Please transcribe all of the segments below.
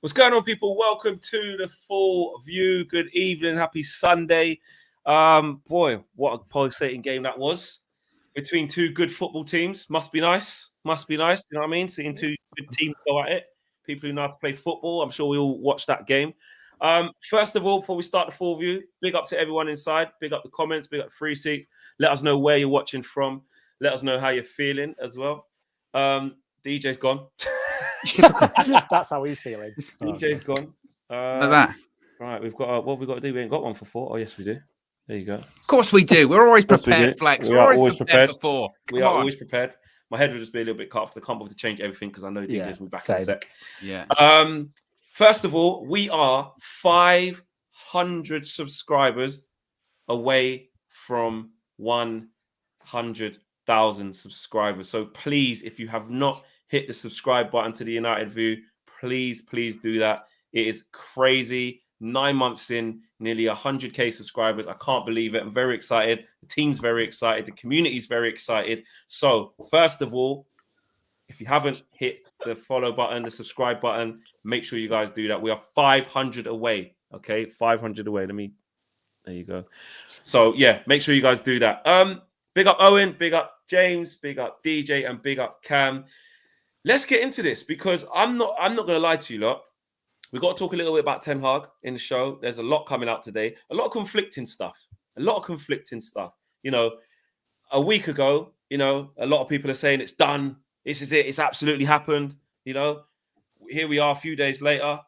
What's going on, people? Welcome to the Full View. Good evening. Happy Sunday. Boy, what a pulsating game that was between two good football teams. Must be nice. Must be nice. You know what I mean? Seeing two good teams go at it. People who know how to play football. I'm sure we all watched that game. First of all, before we start the Full View, big up to everyone inside. Big up the comments. Big up the free seats. Let us know where you're watching from. Let us know how you're feeling as well. DJ's gone. That's how he's feeling. DJ's gone. Like that. Right, we've got what have we got to do? We ain't got one for 4. Oh, yes, we do. There you go. Of course we do. We're always prepared, Flex. We We're are always prepared for 4. We are always prepared. My head will just be a little bit cut off. I can't bother to change everything because I know DJ's will be back in a sec. Yeah. First of all, we are 500 subscribers away from 100,000 subscribers. So please, if you have not hit the subscribe button to the United View, please do that. It is crazy. 9 months in, nearly 100k subscribers. I can't believe it. I'm very excited. The team's very excited. The community's very excited. So first of all, if you haven't hit the follow button, the subscribe button, make sure you guys do that. We are 500 away. Okay, 500 away. There you go. So yeah, make sure you guys do that. Big up Owen, big up James, big up DJ, and big up Cam. Let's get into this because I'm not going to lie to you lot. We've got to talk a little bit about Ten Hag in the show. There's a lot coming out today. A lot of conflicting stuff. You know, a week ago, you know, a lot of people are saying it's done. This is it. It's absolutely happened. You know, here we are a few days later,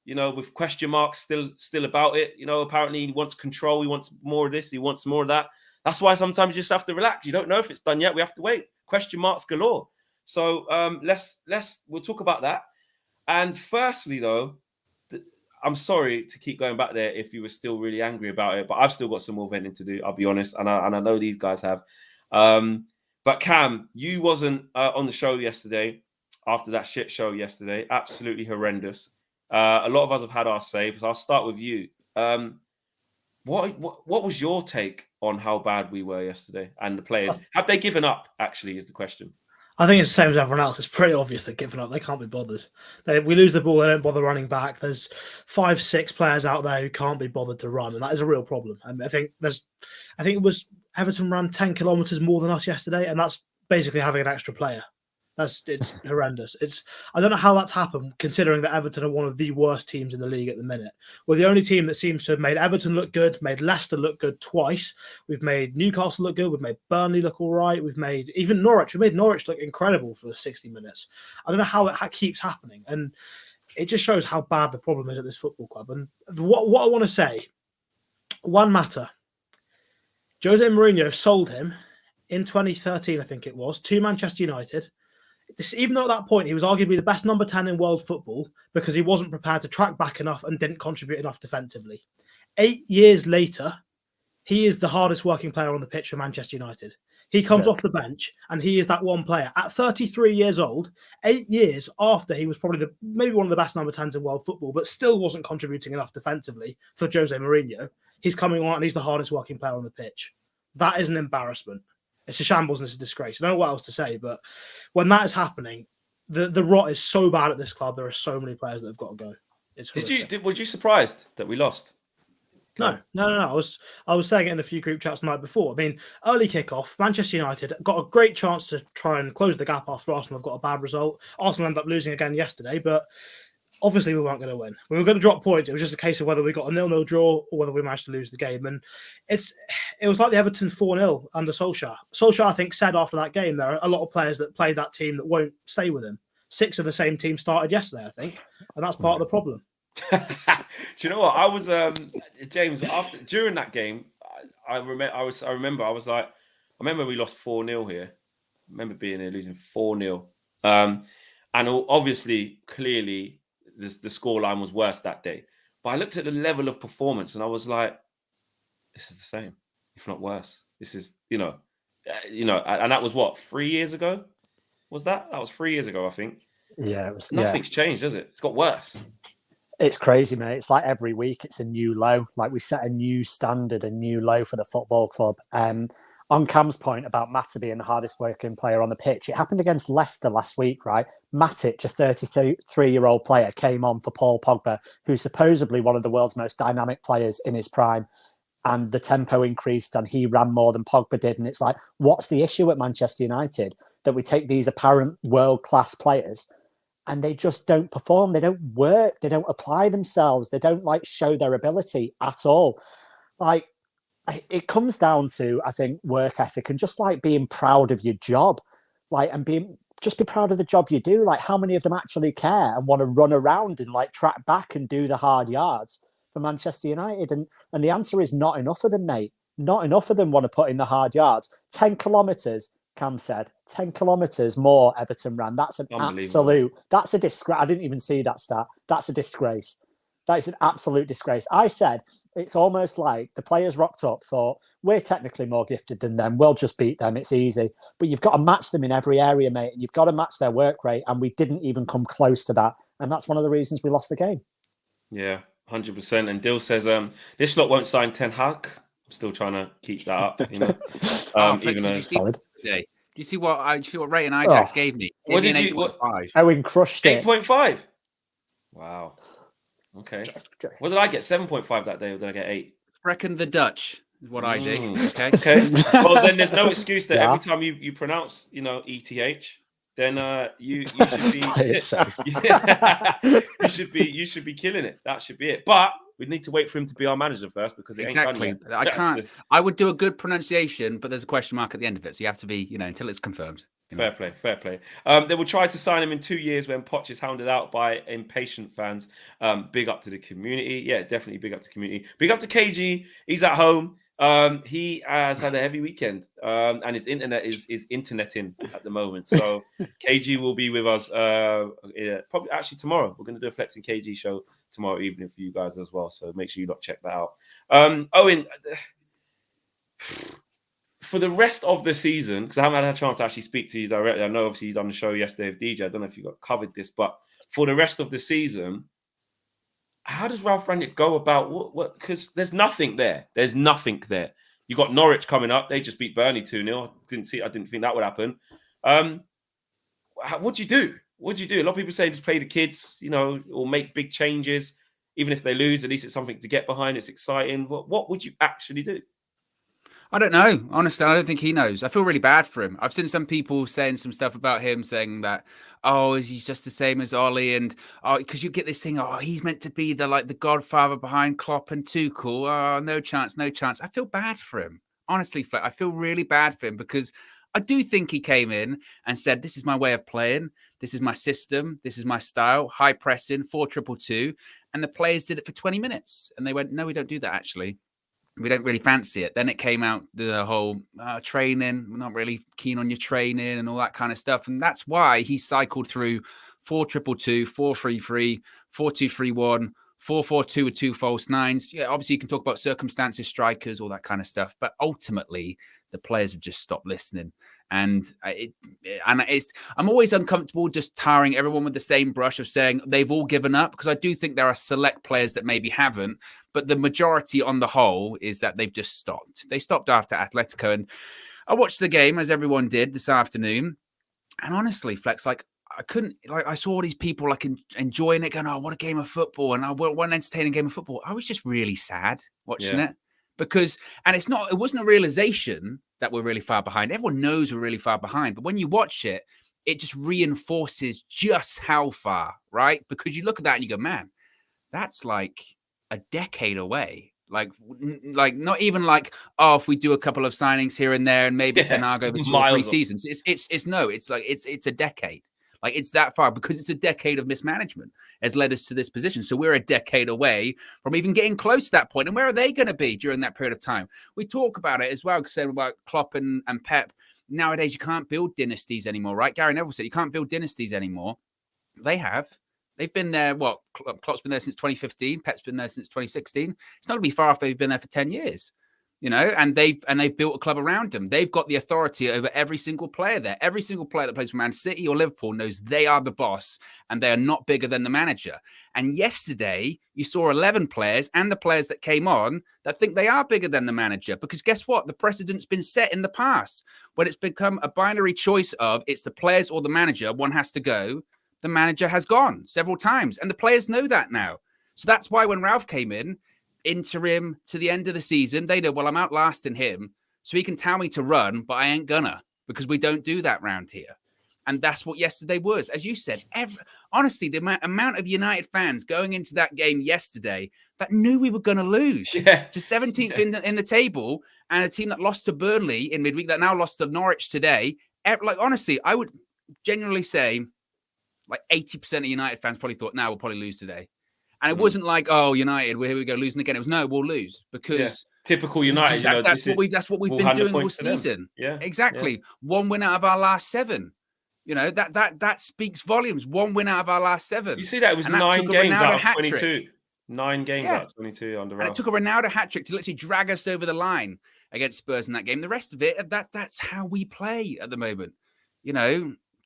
you know, with question marks still about it. You know, apparently he wants control. He wants more of this. He wants more of that. That's why sometimes you just have to relax. You don't know if it's done yet. We have to wait. Question marks galore. So we'll talk about that. And firstly, though, I'm sorry to keep going back there if you were still really angry about it, but I've still got some more venting to do, I'll be honest, and I know these guys have. But Cam, you wasn't on the show yesterday after that shit show yesterday. Absolutely horrendous. A lot of us have had our say, so I'll start with you. What was your take on how bad we were yesterday and the players? Have they given up, actually, is the question. I think it's the same as everyone else. It's pretty obvious they're giving up. They can't be bothered. We lose the ball, they don't bother running back. There's 5-6 players out there who can't be bothered to run, and that is a real problem. I think it was Everton ran 10 kilometers more than us yesterday, and that's basically having an extra player. It's horrendous. I don't know how that's happened, considering that Everton are one of the worst teams in the league at the minute. We're the only team that seems to have made Everton look good, made Leicester look good twice. We've made Newcastle look good. We've made Burnley look all right. We've made even Norwich. We made Norwich look incredible for 60 minutes. I don't know how it keeps happening, and it just shows how bad the problem is at this football club. And what I want to say, one matter: Jose Mourinho sold him in 2013, I think it was, to Manchester United. Even though at that point he was arguably the best number 10 in world football because he wasn't prepared to track back enough and didn't contribute enough defensively. 8 years later, he is the hardest working player on the pitch for Manchester United. He comes off the bench and he is that one player at 33 years old, 8 years after he was probably maybe one of the best number 10s in world football, but still wasn't contributing enough defensively for Jose Mourinho. He's coming on and he's the hardest working player on the pitch. That is an embarrassment. It's a shambles and it's a disgrace. I don't know what else to say, but when that is happening, the rot is so bad at this club. There are so many players that have got to go. Was you surprised that we lost? No. I was saying it in a few group chats the night before. I mean, early kickoff, Manchester United got a great chance to try and close the gap after Arsenal have got a bad result. Arsenal ended up losing again yesterday, but obviously we weren't going to win. We were going to drop points. It was just a case of whether we got a 0-0 draw or whether we managed to lose the game. And it was like the Everton 4-0 under Solskjaer. Solskjaer, I think, said after that game there are a lot of players that played that team that won't stay with him. 6 of the same team started yesterday, I think, and that's part of the problem. Do you know what? I was James during that game. I remember we lost 4-0 here. I remember being here losing 4-0. And obviously, clearly, the scoreline was worse that day. But I looked at the level of performance and I was like, this is the same, if not worse. This is, and that was what, 3 years ago? Was that? That was 3 years ago, I think. Yeah, it was. Nothing's changed, has it? It's got worse. It's crazy, mate. It's like every week it's a new low. Like we set a new standard, a new low for the football club. On Cam's point about Mata being the hardest working player on the pitch, it happened against Leicester last week, right? Matic, a 33-year-old player, came on for Paul Pogba, who's supposedly one of the world's most dynamic players in his prime. And the tempo increased and he ran more than Pogba did. And it's like, what's the issue at Manchester United? That we take these apparent world-class players and they just don't perform. They don't work. They don't apply themselves. They don't like show their ability at all. Like, it comes down to, I think, work ethic and just like being proud of your job, like, and be proud of the job you do. Like, how many of them actually care and want to run around and like track back and do the hard yards for Manchester United? And the answer is not enough of them, mate. Not enough of them want to put in the hard yards. 10 kilometres, Cam said, 10 kilometres more Everton ran. That's an absolute, that's a disgrace. I didn't even see that stat. That's a disgrace. That is an absolute disgrace. I said it's almost like the players rocked up, thought, we're technically more gifted than them. We'll just beat them. It's easy. But you've got to match them in every area, mate. And you've got to match their work rate. And we didn't even come close to that. And that's one of the reasons we lost the game. Yeah, 100%. And Dill says, this lot won't sign Ten Hag. I'm still trying to keep that up, you know. Even though solid. Do you see what rating Ajax gave me? What did you? 8.5. Owen crushed it. 8.5. Wow. Okay. What did I get? 7.5 that day, or did I get 8? Reckon the Dutch is what I do. Okay. Okay. Well, then there's no excuse that every time you pronounce, you know, ETH, then you should be you should be killing it. That should be it. But we need to wait for him to be our manager first because it ain't done yet. I can't. I would do a good pronunciation, but there's a question mark at the end of it, so you have to be, you know, until it's confirmed. Fair play. They will try to sign him in 2 years when Poch is hounded out by impatient fans. Big up to the community. Yeah, definitely big up to the community. Big up to KG. He's at home. He has had a heavy weekend, and his internet is interneting at the moment. So KG will be with us probably actually tomorrow. We're going to do a Flex and KG show tomorrow evening for you guys as well. So make sure you check that out. Owen, for the rest of the season, because I haven't had a chance to actually speak to you directly. I know obviously you done the show yesterday with DJ. I don't know if you got covered this, but for the rest of the season, how does Ralph Rangnick go about what? Because there's nothing there. There's nothing there. You got Norwich coming up. They just beat Burnley 2-0. I didn't think that would happen. What do you do? What do you do? A lot of people say just play the kids, you know, or make big changes. Even if they lose, at least it's something to get behind. It's exciting. What would you actually do? I don't know. Honestly, I don't think he knows. I feel really bad for him. I've seen some people saying some stuff about him, saying that, is he just the same as Ollie? And because you get this thing, he's meant to be the godfather behind Klopp and Tuchel. Oh, no chance. I feel bad for him. Honestly, I feel really bad for him because I do think he came in and said, this is my way of playing. This is my system. This is my style. High pressing, 4-2-2. And the players did it for 20 minutes. And they went, no, we don't do that, actually. We don't really fancy it. Then it came out the whole training. We're not really keen on your training and all that kind of stuff. And that's why he cycled through 4-2-2, 4-3-3, 4-2-3-1, 4-4-2 with 2 false nines. Yeah, obviously you can talk about circumstances, strikers, all that kind of stuff. But ultimately, the players have just stopped listening. And I'm always uncomfortable just tarring everyone with the same brush of saying they've all given up, because I do think there are select players that maybe haven't, but the majority on the whole is that they've just stopped. They stopped after Atletico, and I watched the game as everyone did this afternoon. And honestly, Flex, I saw all these people enjoying it, going, "Oh, what a game of football!" And what an entertaining game of football. I was just really sad watching it. Because, and it wasn't a realization that we're really far behind. Everyone knows we're really far behind. But when you watch it, it just reinforces just how far, right? Because you look at that and you go, man, that's like a decade away. Like not even if we do a couple of signings here and there and maybe Ten Hag over 2 or 3 seasons. It's a decade. Like, it's that far, because it's a decade of mismanagement has led us to this position. So we're a decade away from even getting close to that point. And where are they going to be during that period of time? We talk about it as well, because about Klopp and Pep. Nowadays, you can't build dynasties anymore, right? Gary Neville said you can't build dynasties anymore. They have. They've been there, Klopp's been there since 2015. Pep's been there since 2016. It's not going to be far if they've been there for 10 years. and they've built a club around them. They've got the authority over every single player there. Every single player that plays for Man City or Liverpool knows they are the boss and they are not bigger than the manager. And yesterday, you saw 11 players and the players that came on that think they are bigger than the manager. Because guess what? The precedent's been set in the past. When it's become a binary choice of it's the players or the manager, one has to go. The manager has gone several times. And the players know that now. So that's why when Ralph came in, interim to the end of the season, they know, well, I'm outlasting him, so he can tell me to run, but I ain't gonna, because we don't do that round here. And that's what yesterday was. As you said, honestly, the amount of United fans going into that game yesterday that knew we were going to lose to 17th in the table, and a team that lost to Burnley in midweek, that now lost to Norwich today. Like, honestly, I would genuinely say like 80% of United fans probably thought, we'll probably lose today. And it wasn't like, oh, United, here we go, losing again. It was, no, we'll lose because typical United. That's what we've been doing all season. Yeah, exactly. Yeah. 1 win out of our last 7. That speaks volumes. 1 win out of our last 7. You see that it was 9 games out of 22. 9 games out of 22 under Ralph. And it took a Ronaldo hat trick to literally drag us over the line against Spurs in that game. The rest of it, that's how we play at the moment.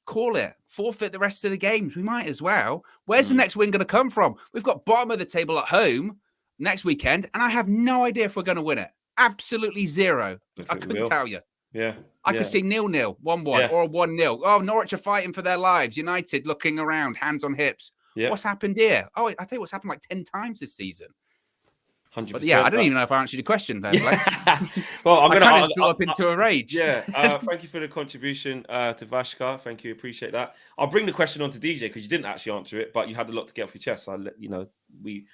Call it. Forfeit the rest of the games. We might as well. Where's the next win going to come from? We've got bottom of the table at home next weekend, and I have no idea if we're going to win it. Absolutely zero. I couldn't tell you. Yeah. I could see 0-0, 1-1, or 1-0. Oh, Norwich are fighting for their lives. United looking around, hands on hips. Yeah. What's happened here? Oh, I tell you what's happened like 10 times this season. 100%. But yeah, I don't even know if I answered your question there, Blake. Well, I'm going to split up into a rage. Yeah, thank you for the contribution to Vashka. Thank you, appreciate that. I'll bring the question on to DJ because you didn't actually answer it, but you had a lot to get off your chest. So I'll let you know, we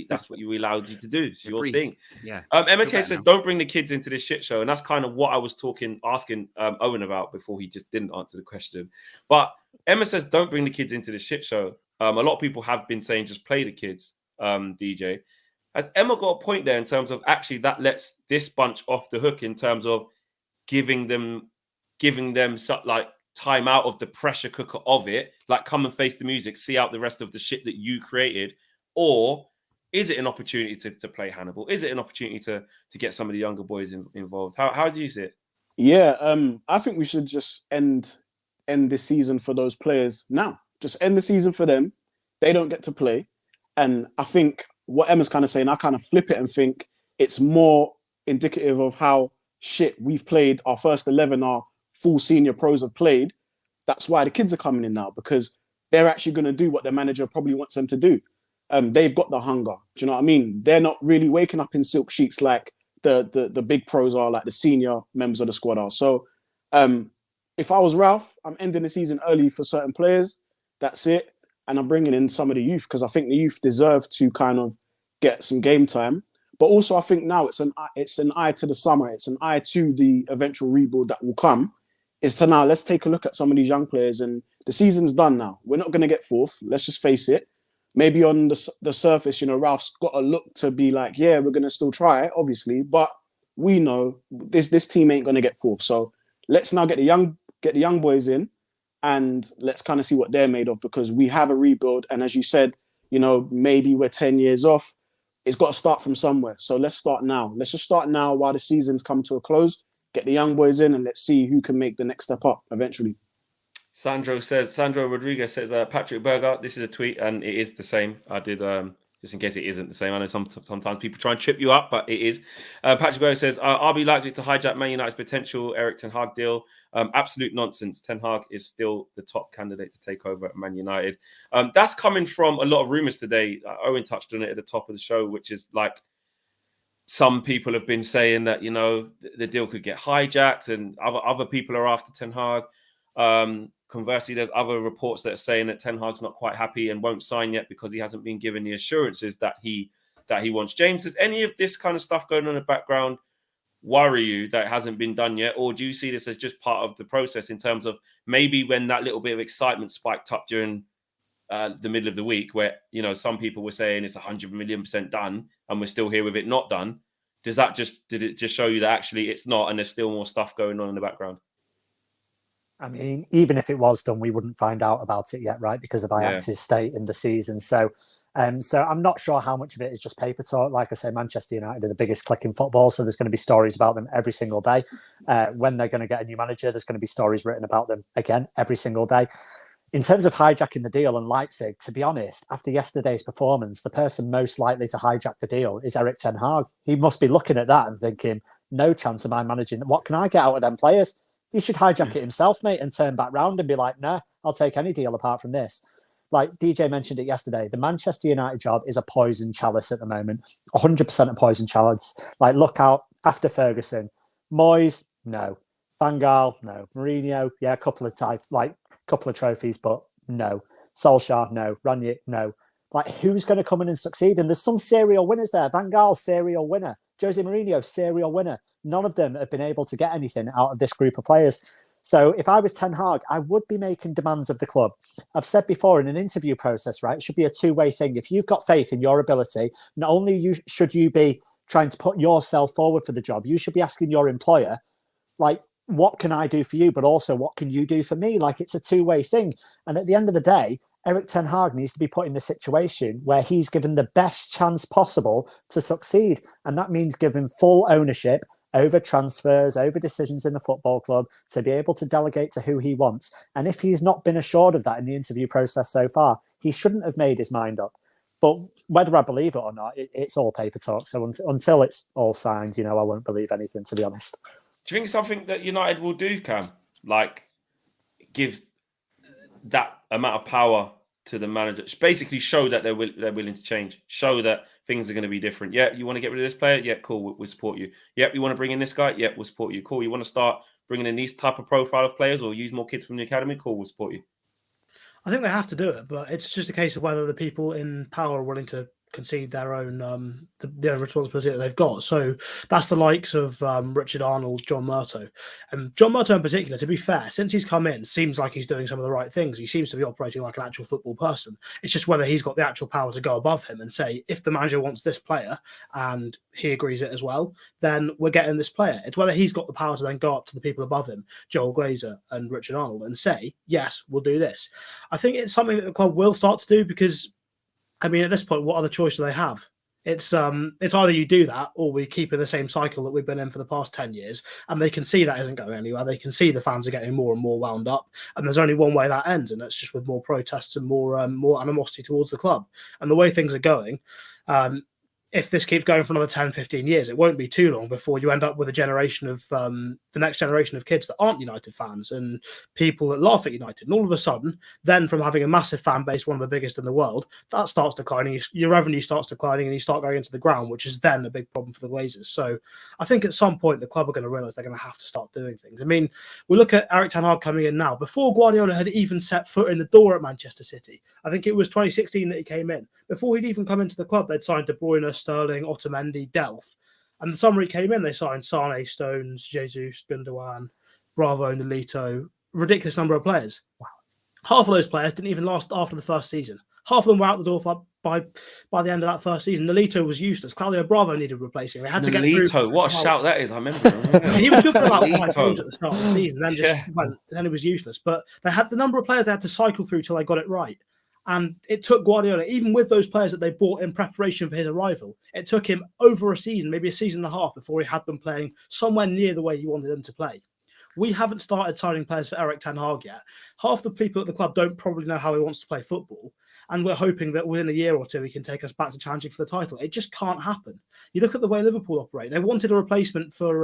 that's what we allowed you to do. It's your thing. Yeah. MK says, don't bring the kids into this shit show, and that's kind of what I was asking Owen about before he just didn't answer the question. But Emma says, don't bring the kids into this shit show. A lot of people have been saying just play the kids, DJ. Has Emma got a point there in terms of actually that lets this bunch off the hook in terms of giving them like time out of the pressure cooker of it, like come and face the music, see out the rest of the shit that you created? Or is it an opportunity to play Hannibal? Is it an opportunity to get some of the younger boys involved? How do you see it? Yeah, I think we should just end this season for those players now. Just end the season for them. They don't get to play. And I think what Emma's kind of saying, I kind of flip it and think it's more indicative of how shit we've played. Our first 11, our full senior pros have played. That's why the kids are coming in now, because they're actually going to do what the manager probably wants them to do. They've got the hunger. Do you know what I mean? They're not really waking up in silk sheets like the big pros are, like the senior members of the squad are. So if I was Ralph, I'm ending the season early for certain players. That's it. And I'm bringing in some of the youth because I think the youth deserve to kind of get some game time. But also, I think now it's an eye to the summer. It's an eye to the eventual rebuild that will come. Is to now, let's take a look at some of these young players. And the season's done now. We're not going to get fourth. Let's just face it. Maybe on the surface, Ralph's got a look to be like, yeah, we're going to still try it, obviously. But we know this team ain't going to get fourth. So let's now get the young boys in. And let's kind of see what they're made of, because we have a rebuild. And as you said, maybe we're 10 years off. It's got to start from somewhere. So let's start now. Let's just start now while the season's come to a close. Get the young boys in and let's see who can make the next step up eventually. Sandro Rodriguez says, Patrick Berger, this is a tweet and it is the same. I did, just in case it isn't the same. I know sometimes people try and trip you up, but it is. Patrick Berger says, RB likely to hijack Man United's potential Eric Ten Hag deal. Absolute nonsense. Ten Hag is still the top candidate to take over at Man United. That's coming from a lot of rumours today. Owen touched on it at the top of the show, which is like some people have been saying that, the deal could get hijacked and other people are after Ten Hag. Conversely, there's other reports that are saying that Ten Hag's not quite happy and won't sign yet because he hasn't been given the assurances that he wants. James, does any of this kind of stuff going on in the background worry you that it hasn't been done yet? Or do you see this as just part of the process in terms of maybe when that little bit of excitement spiked up during the middle of the week where, some people were saying it's 100 million% done and we're still here with it not done? Did it just show you that actually it's not and there's still more stuff going on in the background? I mean, even if it was done, we wouldn't find out about it yet, right? Because of Ajax's state in the season. So So I'm not sure how much of it is just paper talk. Like I say, Manchester United are the biggest click in football, so there's going to be stories about them every single day. When they're going to get a new manager, there's going to be stories written about them again every single day. In terms of hijacking the deal and Leipzig, to be honest, after yesterday's performance, the person most likely to hijack the deal is Erik ten Hag. He must be looking at that and thinking, no chance of my managing. What can I get out of them players? He should hijack it himself, mate, and turn back round and be like, nah, I'll take any deal apart from this. Like DJ mentioned it yesterday, the Manchester United job is a poison chalice at the moment. 100% a poison chalice. Like, look out after Ferguson. Moyes, no. Van Gaal, no. Mourinho, yeah, a couple of trophies, but no. Solskjaer, no. Ranić, no. Like, who's going to come in and succeed? And there's some serial winners there. Van Gaal, serial winner. Jose Mourinho, serial winner. None of them have been able to get anything out of this group of players. So if I was Ten Hag, I would be making demands of the club. I've said before, in an interview process, right, it should be a two-way thing. If you've got faith in your ability, not only should you be trying to put yourself forward for the job, you should be asking your employer, like, what can I do for you? But also, what can you do for me? Like, it's a two-way thing. And at the end of the day, Erik ten Hag needs to be put in the situation where he's given the best chance possible to succeed. And that means giving full ownership over transfers, over decisions in the football club, to be able to delegate to who he wants. And if he's not been assured of that in the interview process so far, he shouldn't have made his mind up. But whether I believe it or not, it's all paper talk. So until it's all signed, I won't believe anything, to be honest. Do you think something that United will do, Cam? Like, give that amount of power to the manager, basically show that they're willing to change, show that things are going to be different. Yeah, you want to get rid of this player? Yeah, cool, we'll support you. Yep, you want to bring in this guy? Yeah, we'll support you. Cool, you want to start bringing in these type of profile of players or use more kids from the academy? Cool, we'll support you. I think they have to do it, but it's just a case of whether the people in power are willing to concede their own the responsibility that they've got. So that's the likes of Richard Arnold, John Murtough. And John Murtough in particular, to be fair, since he's come in, seems like he's doing some of the right things. He seems to be operating like an actual football person. It's just whether he's got the actual power to go above him and say, if the manager wants this player and he agrees it as well, then we're getting this player. It's whether he's got the power to then go up to the people above him, Joel Glazer and Richard Arnold, and say, yes, we'll do this. I think it's something that the club will start to do because, I mean, at this point, what other choice do they have? It's either you do that or we keep in the same cycle that we've been in for the past 10 years, and they can see that isn't going anywhere. They can see the fans are getting more and more wound up, and there's only one way that ends, and that's just with more protests and more animosity towards the club. And the way things are going, if this keeps going for another 10, 15 years, it won't be too long before you end up with a generation of the next generation of kids that aren't United fans and people that laugh at United. And all of a sudden, then from having a massive fan base, one of the biggest in the world, that starts declining. Your revenue starts declining and you start going into the ground, which is then a big problem for the Glazers. So I think at some point, the club are going to realise they're going to have to start doing things. I mean, we look at Erik ten Hag coming in now. Before Guardiola had even set foot in the door at Manchester City, I think it was 2016 that he came in. Before he'd even come into the club, they'd signed De Bruyne, Sterling, Otamendi, Delph. And the summer he came in, they signed Sane, Stones, Jesus, Gundogan, Bravo, Nolito, ridiculous number of players. Wow. Half of those players didn't even last after the first season. Half of them were out the door by the end of that first season. Nolito was useless. Claudio Bravo needed replacing. They had to get through. Nolito, what a shout that is! I remember. He was good for about 5 games at the start of the season. Then it was useless. But they had the number of players they had to cycle through till they got it right. And it took Guardiola, even with those players that they bought in preparation for his arrival, it took him over a season, maybe a season and a half, before he had them playing somewhere near the way he wanted them to play. We haven't started signing players for Erik ten Hag yet. Half the people at the club don't probably know how he wants to play football. And we're hoping that within a year or two, he can take us back to challenging for the title. It just can't happen. You look at the way Liverpool operate. They wanted a replacement for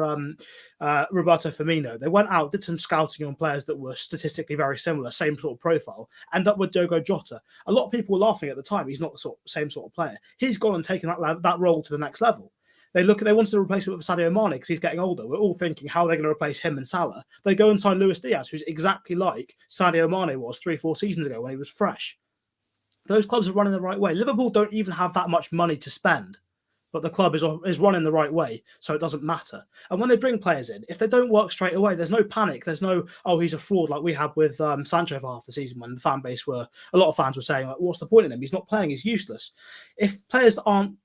Roberto Firmino. They went out, did some scouting on players that were statistically very similar, same sort of profile, end up with Diogo Jota. A lot of people were laughing at the time. He's not the same sort of player. He's gone and taken that role to the next level. They wanted a replacement for Sadio Mane because he's getting older. We're all thinking, how are they going to replace him and Salah? They go and sign Luis Diaz, who's exactly like Sadio Mane was 3-4 seasons ago when he was fresh. Those clubs are running the right way. Liverpool don't even have that much money to spend, but the club is running the right way, so it doesn't matter. And when they bring players in, if they don't work straight away, there's no panic. There's no, oh, he's a fraud like we had with Sancho for half the season when the fan base a lot of fans were saying, like, what's the point in him? He's not playing. He's useless. If players aren't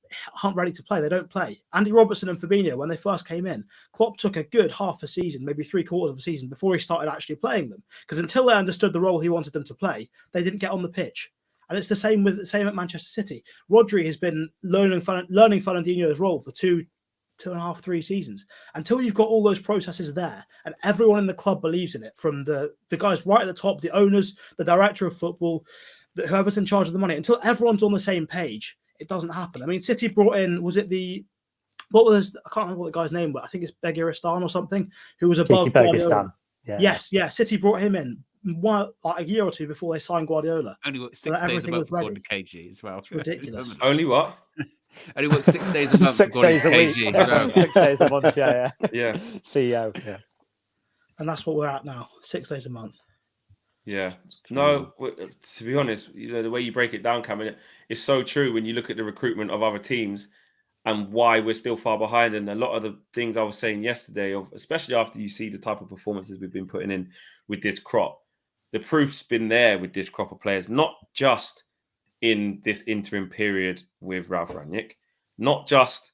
ready to play, they don't play. Andy Robertson and Fabinho, when they first came in, Klopp took a good half a season, maybe 3/4 of a season before he started actually playing them. Because until they understood the role he wanted them to play, they didn't get on the pitch. And it's the same at Manchester City. Rodri has been learning Fernandinho's role for 2.5, 3 seasons. Until you've got all those processes there and everyone in the club believes in it, from the guys right at the top, the owners, the director of football, whoever's in charge of the money, until everyone's on the same page, it doesn't happen. I mean, City brought in, I can't remember what the guy's name was, I think it's Begiristan or something, who was above Guardiola. Yes, City brought him in a year or two before they signed Guardiola. Only worked 6 days a month according to KG as well. It's ridiculous. Only what? Only worked 6 days a month. 6 days a week. KG, well. 6 days a month. Yeah. CEO. Yeah. And that's what we're at now. 6 days a month. Yeah. No, to be honest, the way you break it down, Cameron, it's so true when you look at the recruitment of other teams and why we're still far behind. And a lot of the things I was saying yesterday, especially after you see the type of performances we've been putting in with this crop, the proof's been there with this crop of players, not just in this interim period with Ralph Rangnick, not just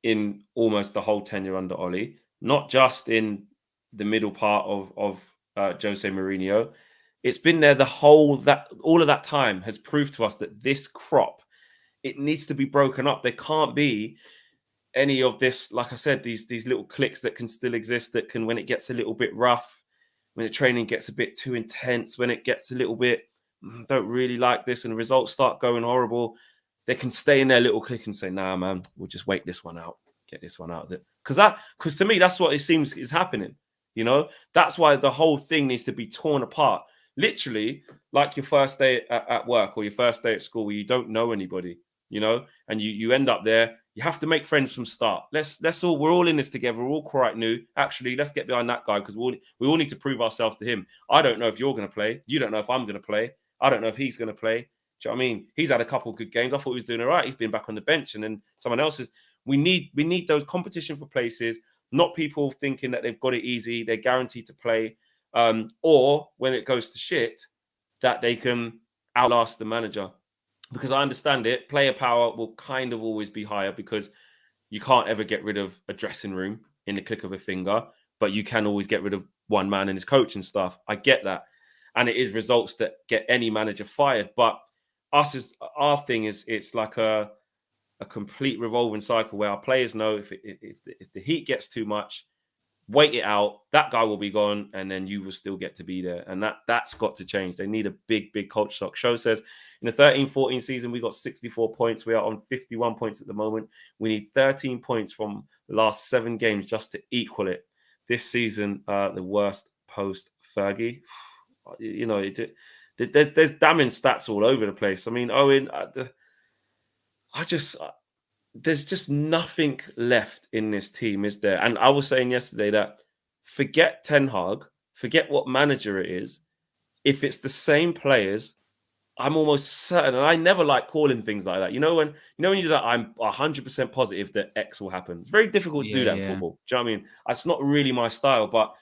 in almost the whole tenure under Oli, not just in the middle part of Jose Mourinho. It's been there all of that time has proved to us that this crop, it needs to be broken up. There can't be any of this, like I said, these little cliques that can still exist, that can, when it gets a little bit rough, when the training gets a bit too intense, when it gets a little bit, don't really like this, and the results start going horrible, they can stay in their little clique and say, nah, man, we'll just wait this one out, get this one out of it. Because to me, that's what it seems is happening. You know, that's why the whole thing needs to be torn apart. Literally, like your first day at work or your first day at school where you don't know anybody, you know, and you end up there. You have to make friends from start. We're all in this together. We're all quite new. Actually, let's get behind that guy because we all need to prove ourselves to him. I don't know if you're going to play. You don't know if I'm going to play. I don't know if he's going to play. Do you know what I mean? He's had a couple of good games. I thought he was doing all right. He's been back on the bench, and then someone else is. We need those competition for places, not people thinking that they've got it easy, they're guaranteed to play, or when it goes to shit, that they can outlast the manager. Because I understand it, player power will kind of always be higher because you can't ever get rid of a dressing room in the click of a finger, but you can always get rid of one man and his coaching staff. I get that. And it is results that get any manager fired. But our thing is it's like a complete revolving cycle where our players know if the heat gets too much, wait it out, that guy will be gone, and then you will still get to be there. And that's got to change. They need a big culture shock. Show says in the 13-14 season, we got 64 points. We are on 51 points at the moment. We need 13 points from the last 7 games just to equal it. This season, the worst post-Fergie. You know, there's damning stats all over the place. I mean, Owen, there's just nothing left in this team, is there? And I was saying yesterday that forget Ten Hag, forget what manager it is. If it's the same players, I'm almost certain, and I never like calling things like that. You know when you do that, I'm 100% positive that X will happen. It's very difficult to do that in football. Do you know what I mean? It's not really my style, but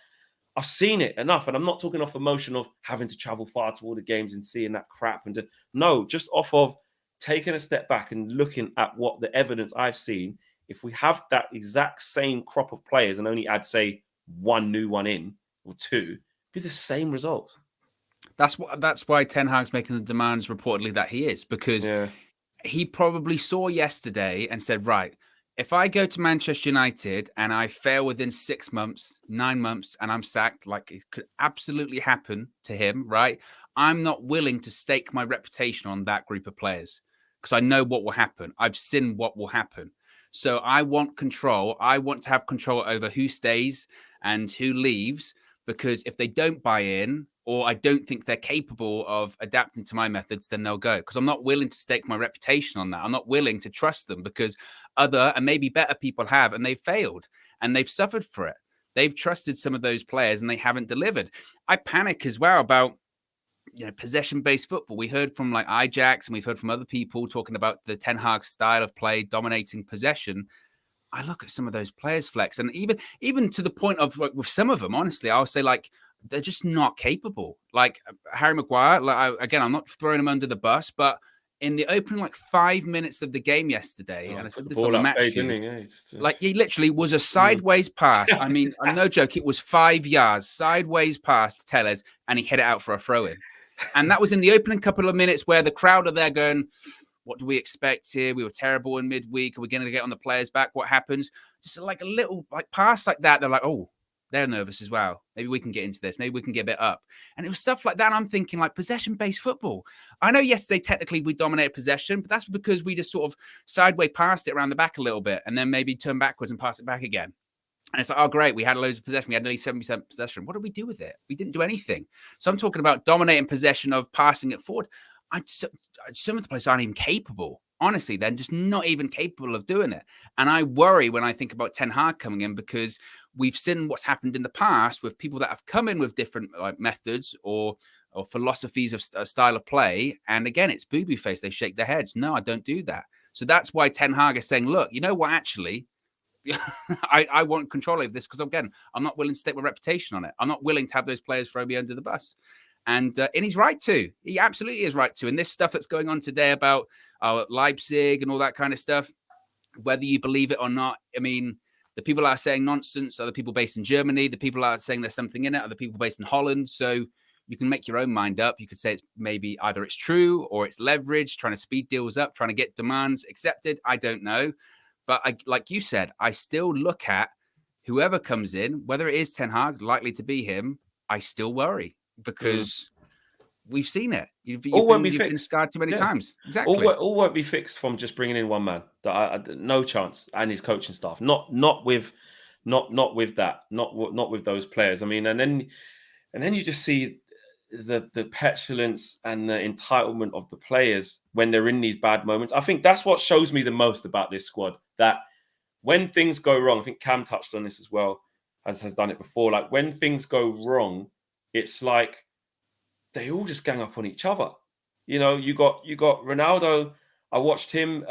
I've seen it enough, and I'm not talking off emotion of having to travel far to all the games and seeing that crap. No, just off of taking a step back and looking at what the evidence I've seen. If we have that exact same crop of players and only add, say, one new one in or two, it'd be the same results. That's why Ten Hag's making the demands reportedly that he is, because he probably saw yesterday and said, right, if I go to Manchester United and I fail within 6 months, 9 months, and I'm sacked, like it could absolutely happen to him, right? I'm not willing to stake my reputation on that group of players because I know what will happen. I've seen what will happen. So I want control. I want to have control over who stays and who leaves, because if they don't buy in, or I don't think they're capable of adapting to my methods, then they'll go. Because I'm not willing to stake my reputation on that. I'm not willing to trust them because other and maybe better people have, and they've failed and they've suffered for it. They've trusted some of those players and they haven't delivered. I panic as well about, possession-based football. We heard from like Ajax and we've heard from other people talking about the Ten Hag style of play, dominating possession. I look at some of those players, Flex, and even to the point of like, with some of them, honestly, I'll say like, they're just not capable. Like Harry Maguire, again, I'm not throwing him under the bus, but in the opening 5 minutes of the game yesterday, and I said this on the match view, he literally was a sideways pass. I mean, no joke, it was 5 yards, sideways pass to Tellez, and he hit it out for a throw-in. And that was in the opening couple of minutes where the crowd are there going, what do we expect here? We were terrible in midweek. Are we going to get on the players back? What happens? Just like a little like pass like that. They're like, oh, they're nervous as well. Maybe we can get into this. Maybe we can get a bit up. And it was stuff like that. I'm thinking like possession-based football. I know yesterday, technically, we dominated possession, but that's because we just sort of sideways passed it around the back a little bit and then maybe turn backwards and pass it back again. And it's like, oh, great. We had loads of possession. We had nearly 70% possession. What did we do with it? We didn't do anything. So I'm talking about dominating possession of passing it forward. Some of the players aren't even capable. Honestly, they're just not even capable of doing it. And I worry when I think about Ten Hag coming in because we've seen what's happened in the past with people that have come in with different like methods or philosophies of style of play. And again, it's boo-boo face. They shake their heads. No, I don't do that. So that's why Ten Hag is saying, look, you know what, actually, I want control over this because, again, I'm not willing to stake my reputation on it. I'm not willing to have those players throw me under the bus. And he's right to. He absolutely is right to. And this stuff that's going on today about Leipzig and all that kind of stuff, whether you believe it or not, I mean, the people that are saying nonsense are the people based in Germany. The people that are saying there's something in it are the people based in Holland. So you can make your own mind up. You could say it's maybe either it's true or it's leverage, trying to speed deals up, trying to get demands accepted. I don't know. But like you said, I still look at whoever comes in, whether it is Ten Hag, likely to be him, I still worry because we've seen it. You've been scarred too many times. Exactly. All won't be fixed from just bringing in one man. No chance. And his coaching staff. Not with that. Not with those players. I mean, and then you just see the petulance and the entitlement of the players when they're in these bad moments. I think that's what shows me the most about this squad, that when things go wrong, I think Cam touched on this as well, as has done it before. Like when things go wrong, it's like they all just gang up on each other. You know, you got Ronaldo. I watched him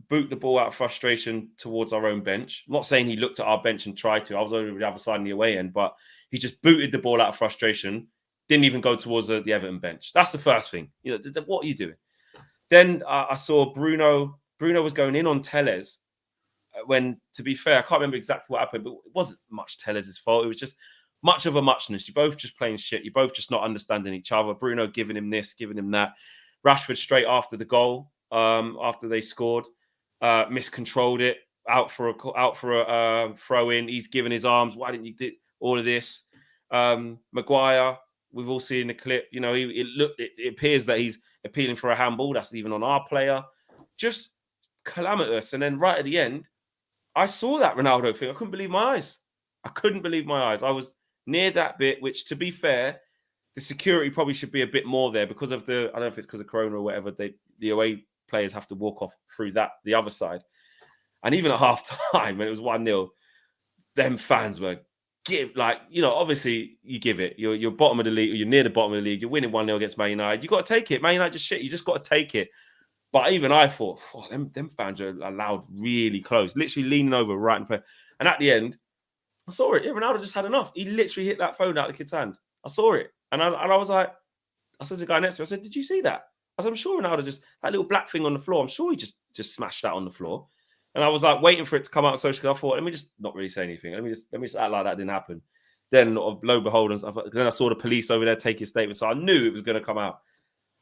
boot the ball out of frustration towards our own bench. I'm not saying he looked at our bench and tried to. I was over the other side in the away end, but he just booted the ball out of frustration. Didn't even go towards the Everton bench. That's the first thing. You know, what are you doing? Then I saw Bruno. Bruno was going in on Telles. When, to be fair, I can't remember exactly what happened, but it wasn't much Telles' fault. It was just much of a muchness. You're both just playing shit. You're both just not understanding each other. Bruno giving him this, giving him that. Rashford straight after the goal, after they scored, miscontrolled it. Out for a throw in. He's giving his arms. Why didn't you do all of this? Maguire. We've all seen the clip. You know, it appears that he's appealing for a handball. That's even on our player. Just calamitous. And then right at the end, I saw that Ronaldo thing. I couldn't believe my eyes. I was near that bit, which, to be fair, the security probably should be a bit more there because of I don't know if it's because of Corona or whatever, the away players have to walk off through the other side. And even at half time, when it was 1-0, them fans were obviously you give it. You're bottom of the league, or you're near the bottom of the league. You're winning 1-0 against Man United. You got to take it. Man United just shit. You just got to take it. But even I thought, them fans are allowed really close, literally leaning over right and play. And at the end, I saw it. Ronaldo just had enough. He literally hit that phone out of the kid's hand. I saw it, and I was like, I said to the guy next to me, I said, "Did you see that?" I said, "I'm sure Ronaldo just that little black thing on the floor. I'm sure he just smashed that on the floor." And I was like waiting for it to come out on social. I thought, let me just not really say anything. Let me just act like that didn't happen. Then, lo and behold, then I saw the police over there take his statement, so I knew it was going to come out,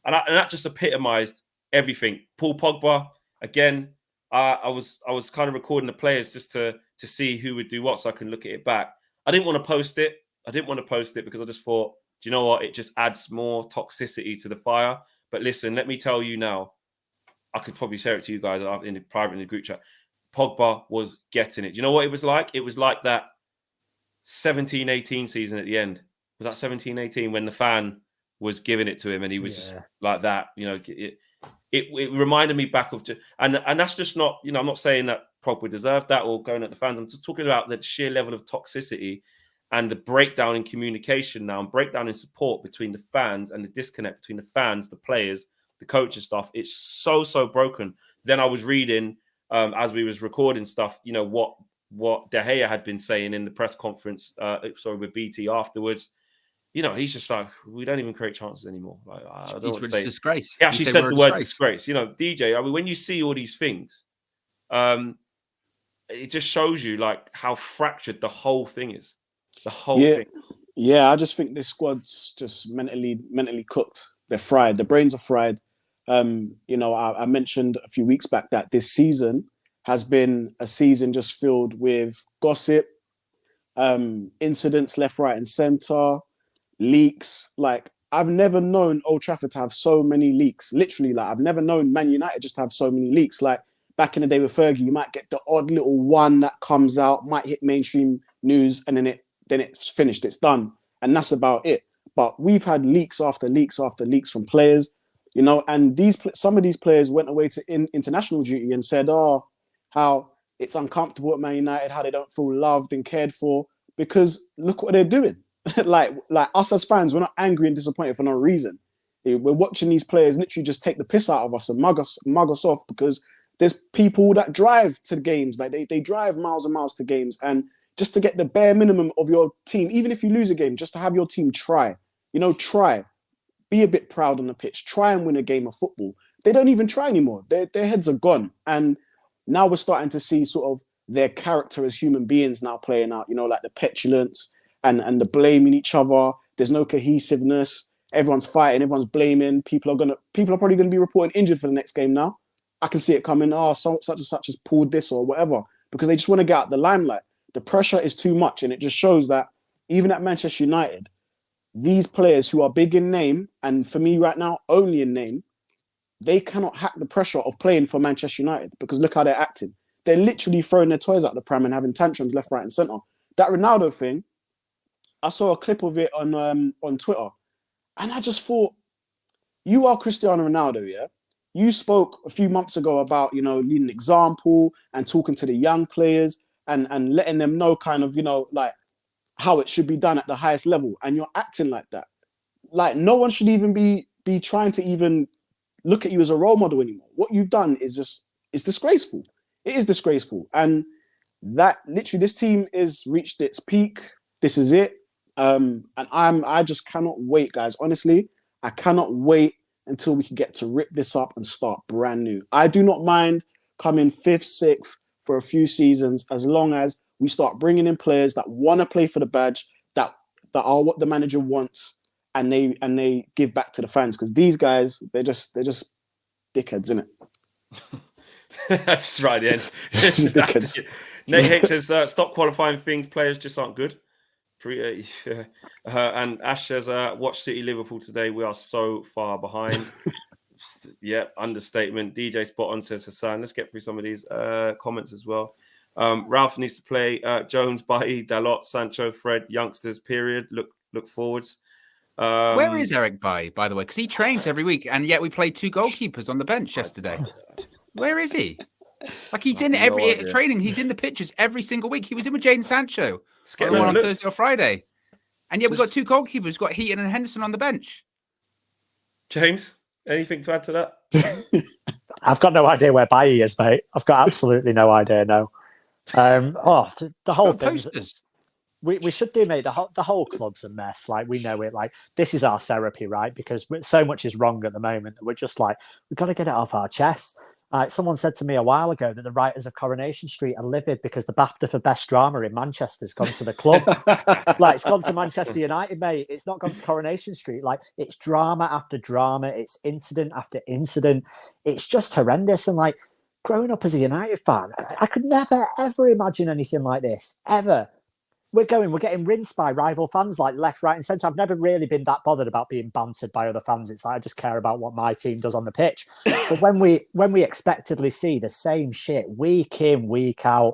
and that just epitomised everything. Paul Pogba again. I was kind of recording the players just to see who would do what, so I can look at it back. I didn't want to post it. Because I just thought, do you know what? It just adds more toxicity to the fire. But listen, let me tell you now. I could probably share it to you guys in the group chat. Pogba was getting it. Do you know what it was like? It was like that 17-18 season at the end. Was that 17-18 when the fan was giving it to him and he was just like that? You know, it reminded me back of, and that's just not, you know, I'm not saying that Pogba deserved that or going at the fans. I'm just talking about the sheer level of toxicity and the breakdown in communication now and breakdown in support between the fans and the disconnect between the fans, the players, the coaching staff. It's so broken. Then I was reading as we was recording stuff, you know, what De Gea had been saying in the press conference, with BT afterwards. You know, he's just like, we don't even create chances anymore. Like, I don't want to say disgrace. He actually said the word disgrace. You know, DJ, I mean, when you see all these things, it just shows you like how fractured the whole thing is. The whole thing. Yeah, I just think this squad's just mentally cooked. They're fried. The brains are fried. You know, I mentioned a few weeks back that this season has been a season just filled with gossip, incidents left, right, and centre, leaks. Like, I've never known Old Trafford to have so many leaks. Literally, like, I've never known Man United just to have so many leaks. Like, back in the day with Fergie, you might get the odd little one that comes out, might hit mainstream news, and then it's finished, it's done. And that's about it. But we've had leaks after leaks after leaks from players, you know, and some of these players went away to international duty and said, oh, how it's uncomfortable at Man United, how they don't feel loved and cared for, because look what they're doing. like us as fans, we're not angry and disappointed for no reason. We're watching these players literally just take the piss out of us and mug us off because there's people that drive to games, like they drive miles and miles to games, and just to get the bare minimum of your team, even if you lose a game, just to have your team try, you know, be a bit proud on the pitch, try and win a game of football. They don't even try anymore. Their heads are gone. And now we're starting to see sort of their character as human beings now playing out, you know, like the petulance and the blaming each other. There's no cohesiveness. Everyone's fighting, everyone's blaming. People are probably gonna be reporting injured for the next game now. I can see it coming. Oh, such and such has pulled this or whatever, because they just want to get out the limelight. The pressure is too much, and it just shows that even at Manchester United, these players who are big in name, and for me right now, only in name, they cannot hack the pressure of playing for Manchester United, because look how they're acting. They're literally throwing their toys out the pram and having tantrums left, right, and centre. That Ronaldo thing, I saw a clip of it on Twitter, and I just thought, you are Cristiano Ronaldo, yeah? You spoke a few months ago about, you know, leading an example and talking to the young players and letting them know kind of, you know, like how it should be done at the highest level. And you're acting like that. Like, no one should even be trying to even look at you as a role model anymore. What you've done is disgraceful. It is disgraceful. And that literally, this team is reached its peak. This is it. And I just cannot wait, guys. Honestly, I cannot wait until we can get to rip this up and start brand new. I do not mind coming 5th, 6th for a few seasons, as long as we start bringing in players that want to play for the badge, that are what the manager wants, and they give back to the fans. Because these guys, they're just dickheads, isn't it? That's right, the end. Exactly. Nate H says, stop qualifying things. Players just aren't good. And Ash says, watch City Liverpool today. We are so far behind. Yeah, understatement. DJ Spot On says, Hassan. Let's get through some of these comments as well. Ralph needs to play Jones, Bailly, Dalot, Sancho, Fred, youngsters, period. Look forwards. Where is Eric Bailly, by the way? Because he trains every week, and yet we played 2 goalkeepers on the bench yesterday. Where is he? Like, he's in every training. He's in the pictures every single week. He was in with Jadon Sancho on Thursday or Friday. And yet we've got 2 goalkeepers. We've got Heaton and Henderson on the bench. James, anything to add to that? I've got no idea where Bailly is, mate. I've got absolutely no idea, no. The whole thing. We should do, mate. The whole club's a mess. Like, we know it. Like, this is our therapy, right? Because so much is wrong at the moment that we're just like, we've got to get it off our chests. Someone said to me a while ago that the writers of Coronation Street are livid because the BAFTA for Best Drama in Manchester's gone to the club. Like, it's gone to Manchester United, mate. It's not gone to Coronation Street. Like, it's drama after drama. It's incident after incident. It's just horrendous. And, like, growing up as a United fan, I could never, ever imagine anything like this, ever. We're getting rinsed by rival fans, like left, right, and centre. I've never really been that bothered about being bantered by other fans. It's like, I just care about what my team does on the pitch. But when we expectedly see the same shit week in, week out,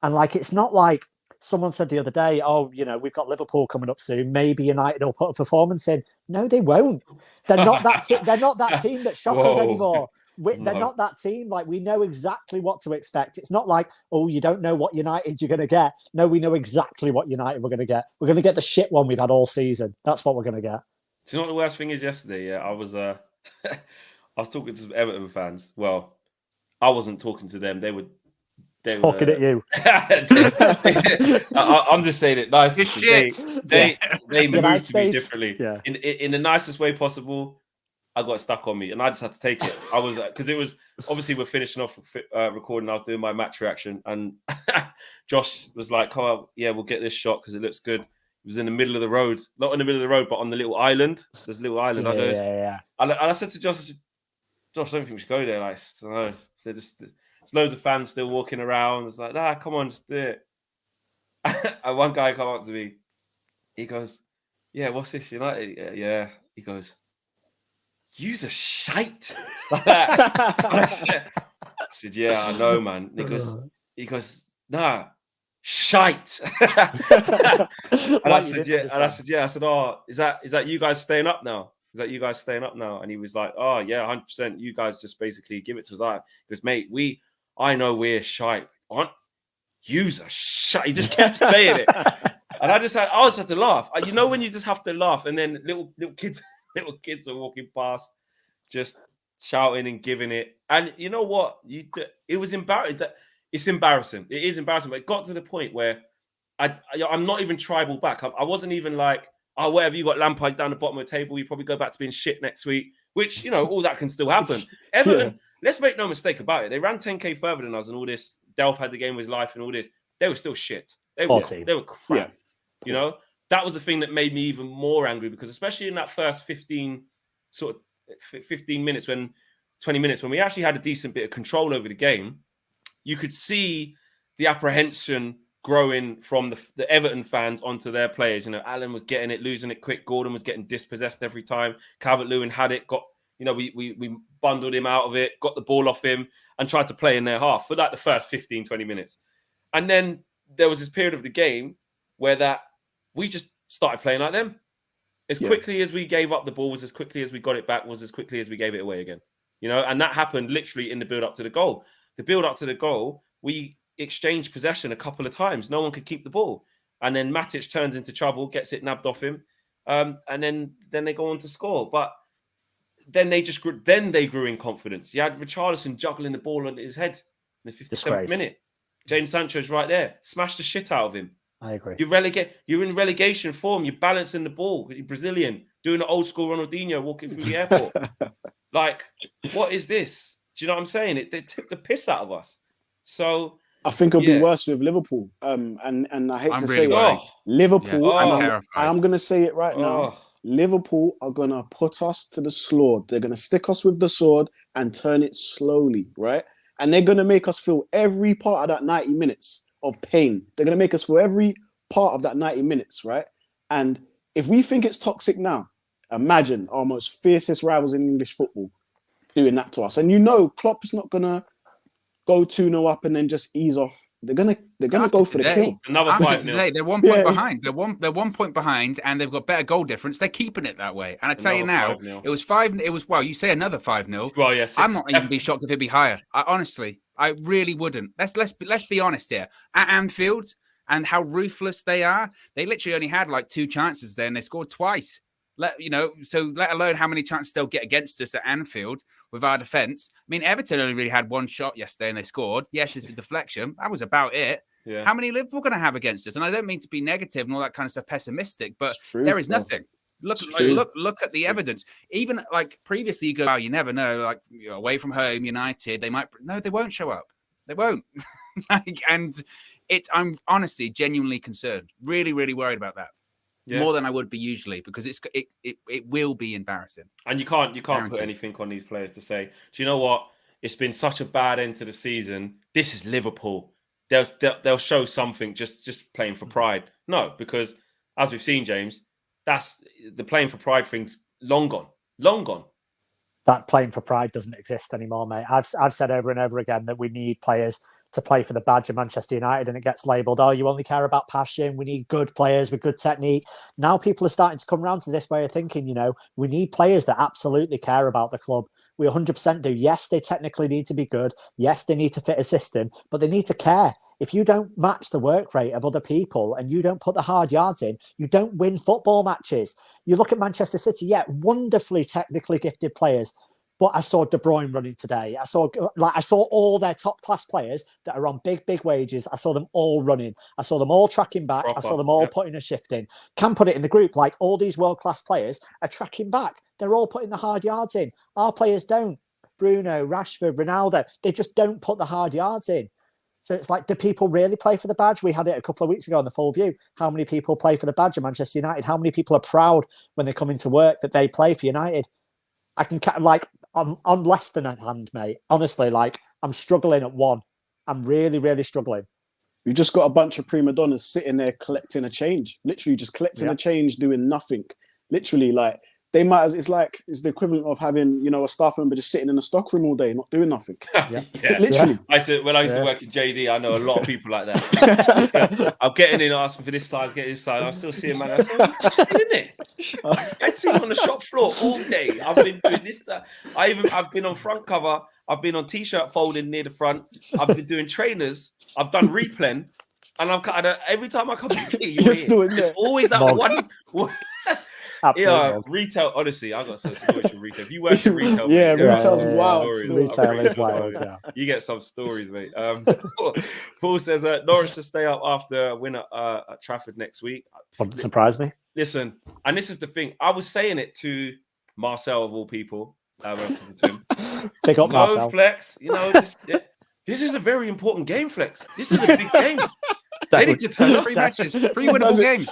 and like, it's not like someone said the other day, oh, you know, we've got Liverpool coming up soon. Maybe United will put a performance in. No, they won't. They're not that. They're not that team that shock us anymore. They're not that team. Like, we know exactly what to expect. It's not like, oh, you don't know what United you're going to get. No, we know exactly what United we're going to get. We're going to get the shit one we've had all season. That's what we're going to get. Do you know what the worst thing is yesterday? Yeah, I was I was talking to some Everton fans. Well, I wasn't talking to them. They were talking at you. I'm just saying it nicely. They moved to me differently. Yeah. In the nicest way possible. I got stuck on me, and I just had to take it. I was because it was obviously we're finishing off recording. I was doing my match reaction, and Josh was like, "Oh, yeah, we'll get this shot because it looks good." It was in the middle of the road, not in the middle of the road, but on the little island. There's a little island. And I said to Josh, Josh, I don't think we should go there. Like, I don't know. There's loads of fans still walking around. It's like, nah, come on, just do it. And one guy come up to me. He goes, yeah, what's this, United? Yeah. He goes, you's a shite. Like that. And I said, yeah, I know, man. And he goes, nah, shite. And I said, yeah. And I said, oh, is that you guys staying up now? Is that you guys staying up now? And he was like, oh yeah, 100%. You guys just basically give it to us. He goes, mate, I know we're shite. Aren't you's a shite? He just kept saying it. And I just had to laugh. You know when you just have to laugh, and then little kids are walking past, just shouting and giving it. And you know what? It was embarrassing. It's embarrassing. It is embarrassing. But it got to the point where I'm not even tribal back. I wasn't even like, oh, whatever, you got Lampard down the bottom of the table, you probably go back to being shit next week, which, all that can still happen. Everton, let's make no mistake about it. They ran 10K further than us and all this. Delph had the game of his life and all this. They were still shit. They were crap. Yeah. That was the thing that made me even more angry, because especially in that first 15 minutes, 20 minutes, when we actually had a decent bit of control over the game, you could see the apprehension growing from the Everton fans onto their players. Allen was getting it, losing it quick. Gordon was getting dispossessed every time. Calvert-Lewin had it, we bundled him out of it, got the ball off him and tried to play in their half for like the first 15, 20 minutes. And then there was this period of the game where we just started playing like them. As quickly as we gave up the ball was as quickly as we got it back, was as quickly as we gave it away again. And that happened literally in the build-up to the goal. The build-up to the goal, we exchanged possession a couple of times. No one could keep the ball. And then Matic turns into trouble, gets it nabbed off him. And then they go on to score. But then they grew in confidence. You had Richarlison juggling the ball on his head in the 57th minute. Jadon Sancho's right there. Smashed the shit out of him. I agree. You're in relegation form. You're balancing the ball. You're Brazilian, doing the old school Ronaldinho walking through the airport. Like, what is this? Do you know what I'm saying? They took the piss out of us. So I think it'll be worse with Liverpool. And I hate to say it, Liverpool. And I'm going to say it right now. Liverpool are going to put us to the sword. They're going to stick us with the sword and turn it slowly, right? And they're going to make us feel every part of that 90 minutes of pain. They're going to make us feel every part of that 90 minutes, right? And if we think it's toxic now, imagine our most fiercest rivals in English football doing that to us. And Klopp is not going to go 2-0 up and then just ease off. They're gonna go for the kill. Another 5-0. They're 1 point behind. They're 1 point behind, and they've got better goal difference. They're keeping it that way. And I tell you now, 5-0. It was 5. It was you say another 5-0. Well, yes. I'm not even be shocked if it'd be higher. I really wouldn't. Let's be honest here. At Anfield and how ruthless they are, they literally only had like 2 chances there, and they scored twice. So let alone how many chances they'll get against us at Anfield with our defence. I mean, Everton only really had 1 shot yesterday and they scored. Yes, it's a deflection. That was about it. Yeah. How many Liverpool going to have against us? And I don't mean to be negative and all that kind of stuff, pessimistic, but there is nothing. Look at the evidence. Even like previously, you go, you never know. Like away from home, United, they won't show up. They won't. I'm honestly genuinely concerned. Really, really worried about that. Yeah. More than I would be usually, because it will be embarrassing. And you can't put anything on these players to say, do you know what? It's been such a bad end to the season. This is Liverpool. They'll show something just playing for pride. No, because as we've seen, James, that's the playing for pride thing's long gone. Long gone. That playing for pride doesn't exist anymore, mate. I've said over and over again that we need players to play for the badge of Manchester United, and it gets labelled, you only care about passion. We need good players with good technique. Now people are starting to come around to this way of thinking, we need players that absolutely care about the club. We 100% do. Yes, they technically need to be good. Yes, they need to fit a system, but they need to care. If you don't match the work rate of other people and you don't put the hard yards in, you don't win football matches. You look at Manchester City, wonderfully technically gifted players. But I saw De Bruyne running today. I saw all their top class players that are on big wages. I saw them all running. I saw them all tracking back. I saw them all putting a shift in. Can put it in the group, like all these world class players are tracking back. They're all putting the hard yards in. Our players don't. Bruno, Rashford, Ronaldo, they just don't put the hard yards in. So it's like, do people really play for the badge? We had it a couple of weeks ago on the Full View. How many people play for the badge of Manchester United? How many people are proud when they come into work that they play for United? I can like on less than a hand, mate. Honestly, like I'm struggling at one. I'm really, really struggling. We just got a bunch of prima donnas sitting there collecting a change. Literally just collecting a change, doing nothing. Literally, like they might as it's the equivalent of having, you know, a staff member just sitting in a stockroom all day, not doing nothing. Literally. I said when I used to work at JD, I know a lot of people like that. I'm getting in, asking for this size, get this size. I'm still seeing man. I said, I'm still in it. I've seen on the shop floor all day. I've been doing this, that. I've been on front cover. I've been on t-shirt folding near the front. I've been doing trainers. I've done replen, and I'm kind of every time I come to you're still in there. There's always that one. Absolutely. Yeah, retail. Honestly, I got some stories from retail. If you work in retail, yeah, mate, retail's some wild. stories. Retail is wild. Yeah. You get some stories, mate. Paul says Norwich to stay up after a win at Trafford next week. Wouldn't surprise me. Listen, and this is the thing. I was saying it to Marcel of all people. Big up, Marcel. Flex. You know, this is a very important game, Flex. This is a big game. They need to turn up. 3 matches, 3 winnable games.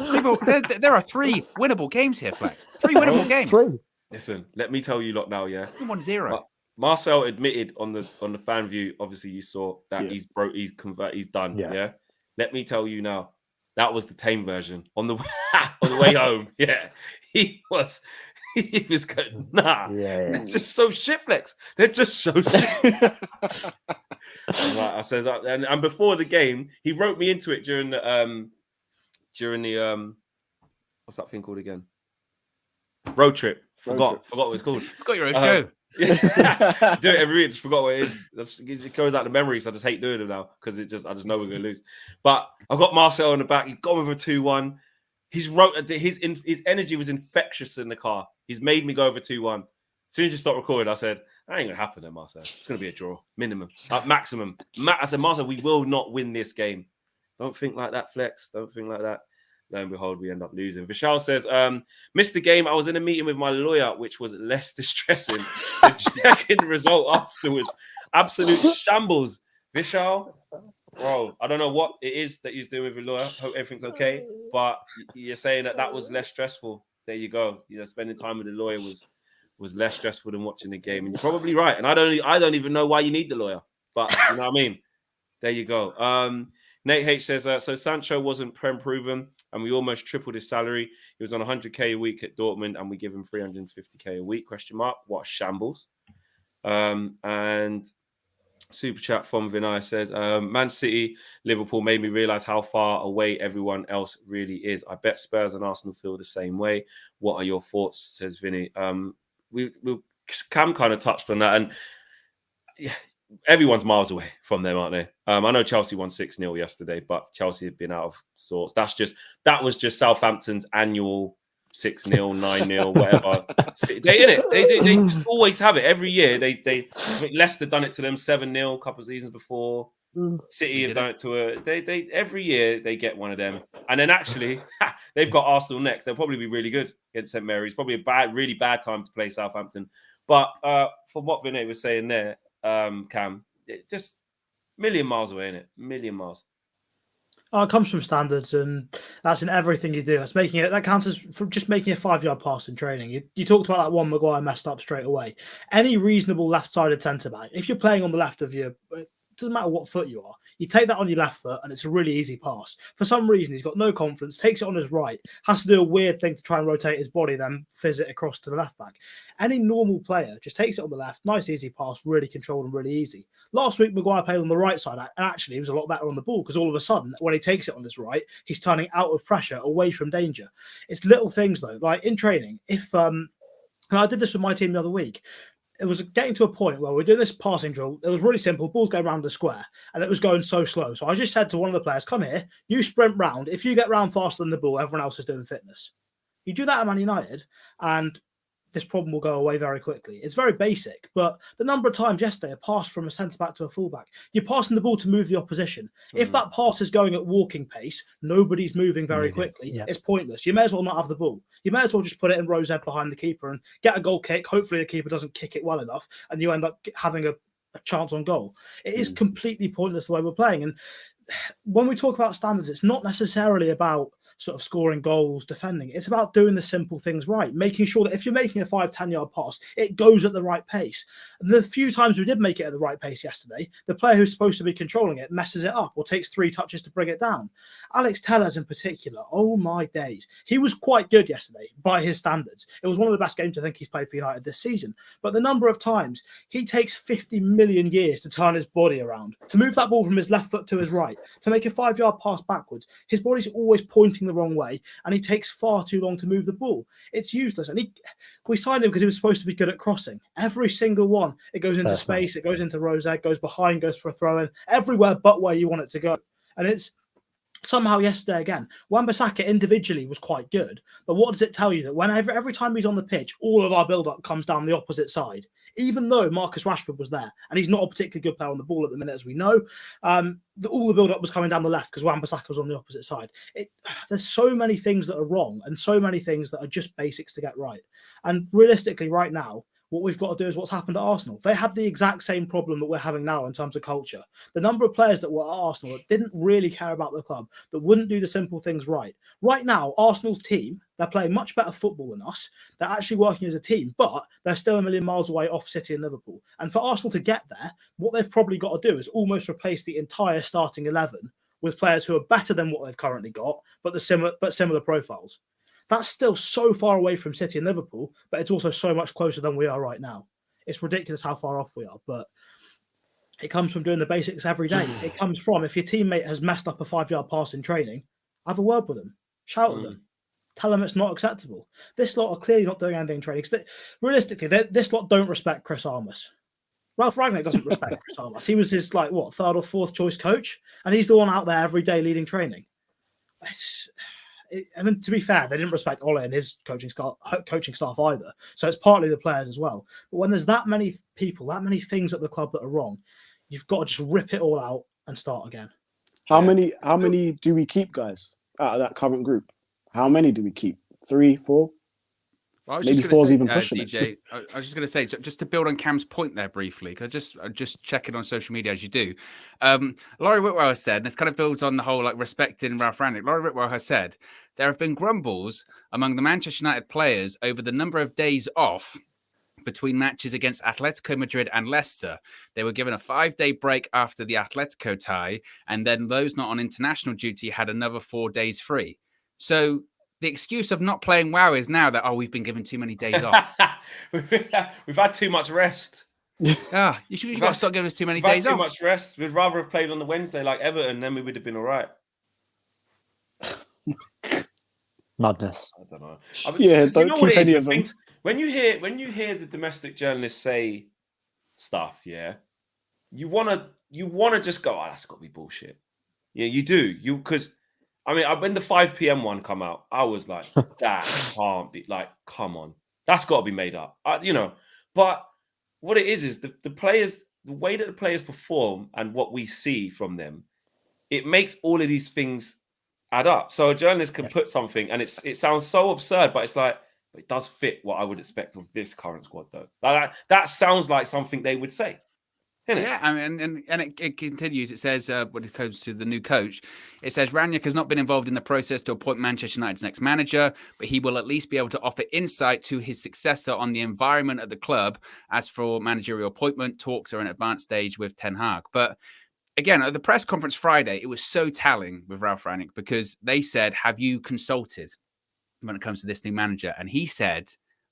There are 3 winnable games here, Flex. 3 winnable games. 3. Listen, let me tell you lot now, yeah. 1-0. Marcel admitted on the fan view. Obviously, you saw that he's done. Yeah. Let me tell you now, that was the tame version on the way home. Yeah, he was going, nah. Yeah. They're just so shit, Flex. They're just so shit. I said that, and before the game, he wrote me into it during the what's that thing called again? Road trip. Forgot what it's called. Forgot your own show. Do it every week. Just forgot what it is. It goes out the memories. I just hate doing them now because I just know we're gonna lose. But I've got Marcel in the back. He's gone with a 2-1. His energy was infectious in the car. He's made me go over 2-1. As soon as you start recording, I said, that ain't gonna happen then, Marcel. It's gonna be a draw, minimum, maximum. I said, Marcel, we will not win this game. Don't think like that, Flex. Don't think like that. Lo and behold, we end up losing. Vishal says, missed the game. I was in a meeting with my lawyer, which was less distressing than checking the result afterwards. Absolute shambles. Vishal, bro, I don't know what it is that he's doing with your lawyer. Hope everything's okay. But you're saying that was less stressful. There you go. You know, spending time with the lawyer was less stressful than watching the game. And you're probably right. And I don't even know why you need the lawyer. But you know what I mean? There you go. Nate H says, so Sancho wasn't Prem proven, and we almost tripled his salary. He was on 100k a week at Dortmund, and we give him 350k a week, question mark. What a shambles. And super chat from Vinay says, Man City, Liverpool made me realise how far away everyone else really is. I bet Spurs and Arsenal feel the same way. What are your thoughts, says Vinny. Cam kind of touched on that, and yeah, everyone's miles away from them, aren't they? I know Chelsea won 6-0 yesterday, but Chelsea have been out of sorts. That was just Southampton's annual 6-0, 9-0, whatever. They in it. They just always have it every year. Leicester done it to them 7-0 a couple of seasons before. City have done it to they every year they get one of them. And then actually they've got Arsenal next. They'll probably be really good against St Mary's. Probably a really bad time to play Southampton. But for what Vinay was saying there, Cam, just a million miles away, innit? A million miles. It comes from standards, and that's in everything you do. That counts as from just making a 5-yard pass in training. You talked about that one Maguire messed up straight away. Any reasonable left-sided centre back, if you're playing on the left of your, it doesn't matter what foot you are, you take that on your left foot, and it's a really easy pass. For some reason, he's got no confidence, takes it on his right, has to do a weird thing to try and rotate his body, then fizz it across to the left back. Any normal player just takes it on the left, nice easy pass, really controlled and really easy. Last week, Maguire played on the right side, and actually he was a lot better on the ball because all of a sudden, when he takes it on his right, he's turning out of pressure, away from danger. It's little things though, like in training. If and I did this with my team the other week. It was getting to a point where we're doing this passing drill. It was really simple. Ball's going around the square, and it was going so slow. So I just said to one of the players, "Come here, you sprint round. If you get round faster than the ball, everyone else is doing fitness." You do that at Man United, and this problem will go away very quickly. It's very basic, but the number of times yesterday a pass from a centre-back to a full-back, you're passing the ball to move the opposition. If that pass is going at walking pace, nobody's moving very quickly. It's pointless. You may as well not have the ball. You may as well just put it in rose head behind the keeper and get a goal kick. Hopefully the keeper doesn't kick it well enough, and you end up having a a chance on goal. It is completely pointless the way we're playing. And when we talk about standards, it's not necessarily about sort of scoring goals, defending. It's about doing the simple things right, making sure that if you're making a 5-10 yard pass, it goes at the right pace. The few times we did make it at the right pace yesterday, the player who's supposed to be controlling it messes it up or takes 3 touches to bring it down. Alex Tellez in particular, oh my days. He was quite good yesterday by his standards. It was one of the best games I think he's played for United this season. But the number of times he takes 50 million years to turn his body around, to move that ball from his left foot to his right, to make a 5 yard pass backwards. His body's always pointing the wrong way and he takes far too long to move the ball. It's useless. And we signed him because he was supposed to be good at crossing. Every single one, it goes into space, it goes into Rosette, goes behind, goes for a throw in, everywhere but where you want it to go. And it's somehow yesterday again, Wan-Bissaka individually was quite good. But what does it tell you? That whenever every time he's on the pitch, all of our build-up comes down the opposite side. Even though Marcus Rashford was there, and he's not a particularly good player on the ball at the minute, as we know, all the build-up was coming down the left because Wan-Bissaka was on the opposite side. There's so many things that are wrong and so many things that are just basics to get right. And realistically, right now, what we've got to do is what's happened at Arsenal. They had the exact same problem that we're having now in terms of culture. The number of players that were at Arsenal that didn't really care about the club, that wouldn't do the simple things right. Right now, Arsenal's team, they're playing much better football than us. They're actually working as a team, but they're still a million miles away off City and Liverpool. And for Arsenal to get there, what they've probably got to do is almost replace the entire starting 11 with players who are better than what they've currently got, but similar profiles. That's still so far away from City and Liverpool, but it's also so much closer than we are right now. It's ridiculous how far off we are, but it comes from doing the basics every day. It comes from, if your teammate has messed up a 5 yard pass in training, have a word with them, shout at them, tell them it's not acceptable. This lot are clearly not doing anything in training. Realistically, this lot don't respect Chris Armas. Ralph Rangnick doesn't respect Chris Armas. He was his, third or fourth choice coach, and he's the one out there every day leading training. To be fair, they didn't respect Ole and his coaching staff either. So it's partly the players as well. But when there's that many people, that many things at the club that are wrong, you've got to just rip it all out and start again. How many do we keep, guys, out of that current group? How many do we keep? 3, 4? Well, maybe 4's even pushing DJ, I was just going to say, just to build on Cam's point there briefly, because just checking on social media as you do. Laurie Whitwell has said, and this kind of builds on the whole respecting Ralph Rangnick. Laurie Whitwell has said there have been grumbles among the Manchester United players over the number of days off between matches against Atletico Madrid and Leicester. They were given a 5-day break after the Atletico tie, and then those not on international duty had another 4 days free. So the excuse of not playing WoW is now that, we've been given too many days off. We've had too much rest. You got to stop giving us too many days off. Too much rest. We'd rather have played on the Wednesday like Everton, then we would have been all right. Madness. I don't know. Don't keep any of them. When you hear the domestic journalists say stuff, you wanna just go, that's got to be bullshit. Yeah, you do. Because when the 5 p.m. one come out, I was like, that can't be, come on. That's got to be made up. But what it is the players, the way that the players perform and what we see from them, it makes all of these things add up. So a journalist can put something and it sounds so absurd, but it's it does fit what I would expect of this current squad, though. That sounds like something they would say. Yeah, and it continues. It says, when it comes to the new coach, it says Rangnick has not been involved in the process to appoint Manchester United's next manager, but he will at least be able to offer insight to his successor on the environment at the club. As for managerial appointment, talks are in advanced stage with Ten Hag. But again, at the press conference Friday, it was so telling with Ralph Rangnick because they said, have you consulted when it comes to this new manager? And he said,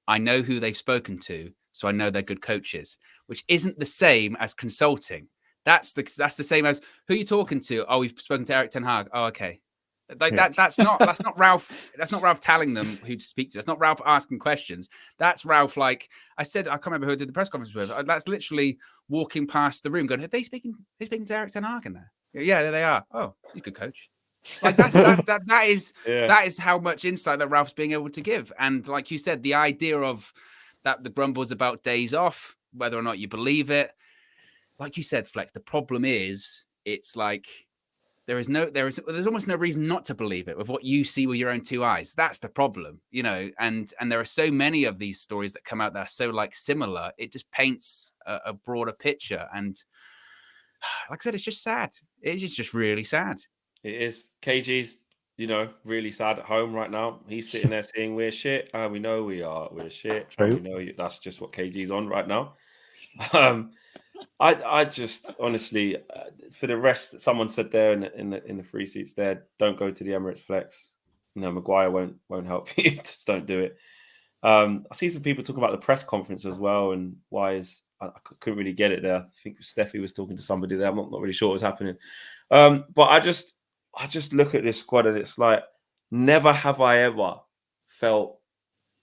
I know who they've spoken to, so I know they're good coaches, which isn't the same as consulting. That's the same as, who are you talking to? Oh, we've spoken to Eric Ten Hag. Oh, okay. That's not Ralph. That's not Ralph telling them who to speak to. That's not Ralph asking questions. That's Ralph, I said, I can't remember who I did the press conference with. That's literally walking past the room going, are they speaking to Eric Ten Hag in there? Yeah, there they are. Oh, he's a good coach. That is how much insight that Ralph's being able to give. And like you said, the idea of that the grumbles about days off, whether or not you believe it, like you said, Flex, the problem is it's there's almost no reason not to believe it with what you see with your own two eyes. That's the problem, you know. And there are so many of these stories that come out that are so like similar. It just paints a broader picture. And like I said, it's just sad. It's just really sad. It is. KG's, you know, really sad at home right now. He's sitting there saying we're shit. We know we are. We're shit. True. We know that's just what KG's on right now. I just honestly, for the rest, someone said there in the free seats there, don't go to the Emirates Flex. You know, Maguire won't help you. Just don't do it. I see some people talking about the press conference as well, and I couldn't really get it there. I think Steffi was talking to somebody there. I'm not really sure what was happening. But I just look at this squad and it's like, never have I ever felt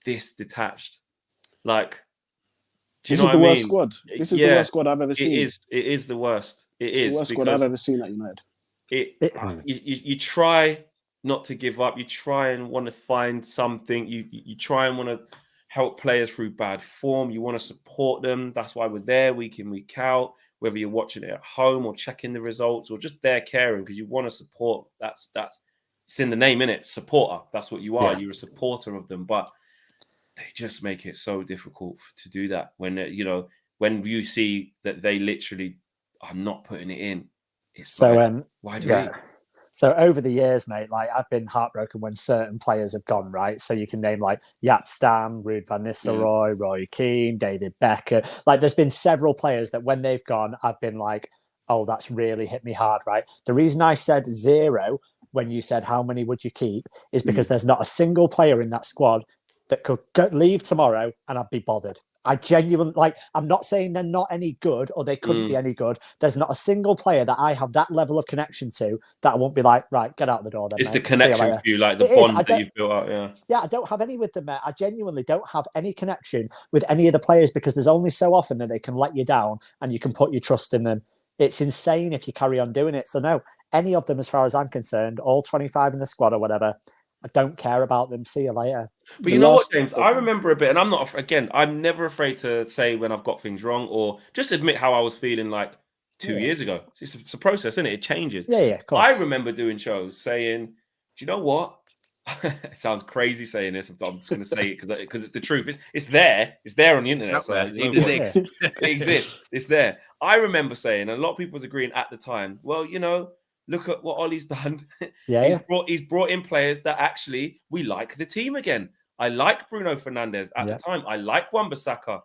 this detached. Like, this is the worst squad. This is the worst squad I've ever seen. It is the worst. It's the worst squad I've ever seen at United. You try not to give up. You try and want to find something. You try and want to help players through bad form. You want to support them. That's why we're there week in, week out. Whether you're watching it at home or checking the results or just there caring because you want to support. That's it's in the name, innit? Supporter. That's what you are. Yeah. You're a supporter of them, but they just make it so difficult to do that when you see that they literally are not putting it in. It's so why do we? So over the years, mate, like I've been heartbroken when certain players have gone, right? So you can name like Jaap Stam, Ruud van Nistelrooy, Roy Keane, David Beckham. Like there's been several players that when they've gone, I've been like, oh, that's really hit me hard, right? The reason I said 0 when you said how many would you keep is because there's not a single player in that squad that could leave tomorrow and I'd be bothered. I genuinely, I'm not saying they're not any good or they couldn't be any good. There's not a single player that I have that level of connection to that I won't be like, right, get out the door then, It's mate. the connection for you, like the bond that you've built up, yeah. Yeah, I don't have any with them, mate. I genuinely don't have any connection with any of the players because there's only so often that they can let you down and you can put your trust in them. It's insane if you carry on doing it. So no, any of them, as far as I'm concerned, all 25 in the squad or whatever, I don't care about them. See you later. But you know what, James? I remember a bit, and I'm never afraid to say when I've got things wrong or just admit how I was feeling like 2 years ago. It's a process, isn't it? It changes. Yeah, of course. I remember doing shows saying, do you know what? It sounds crazy saying this. I'm just going to say it because it's the truth. It's there. It's there on the internet. So it exists. It exists. It's there. I remember saying, and a lot of people was agreeing at the time, well, you know, look at what Ollie's done. He's brought in players that actually we like the team again. I like Bruno Fernandes at the time. I like Wan-Bissaka.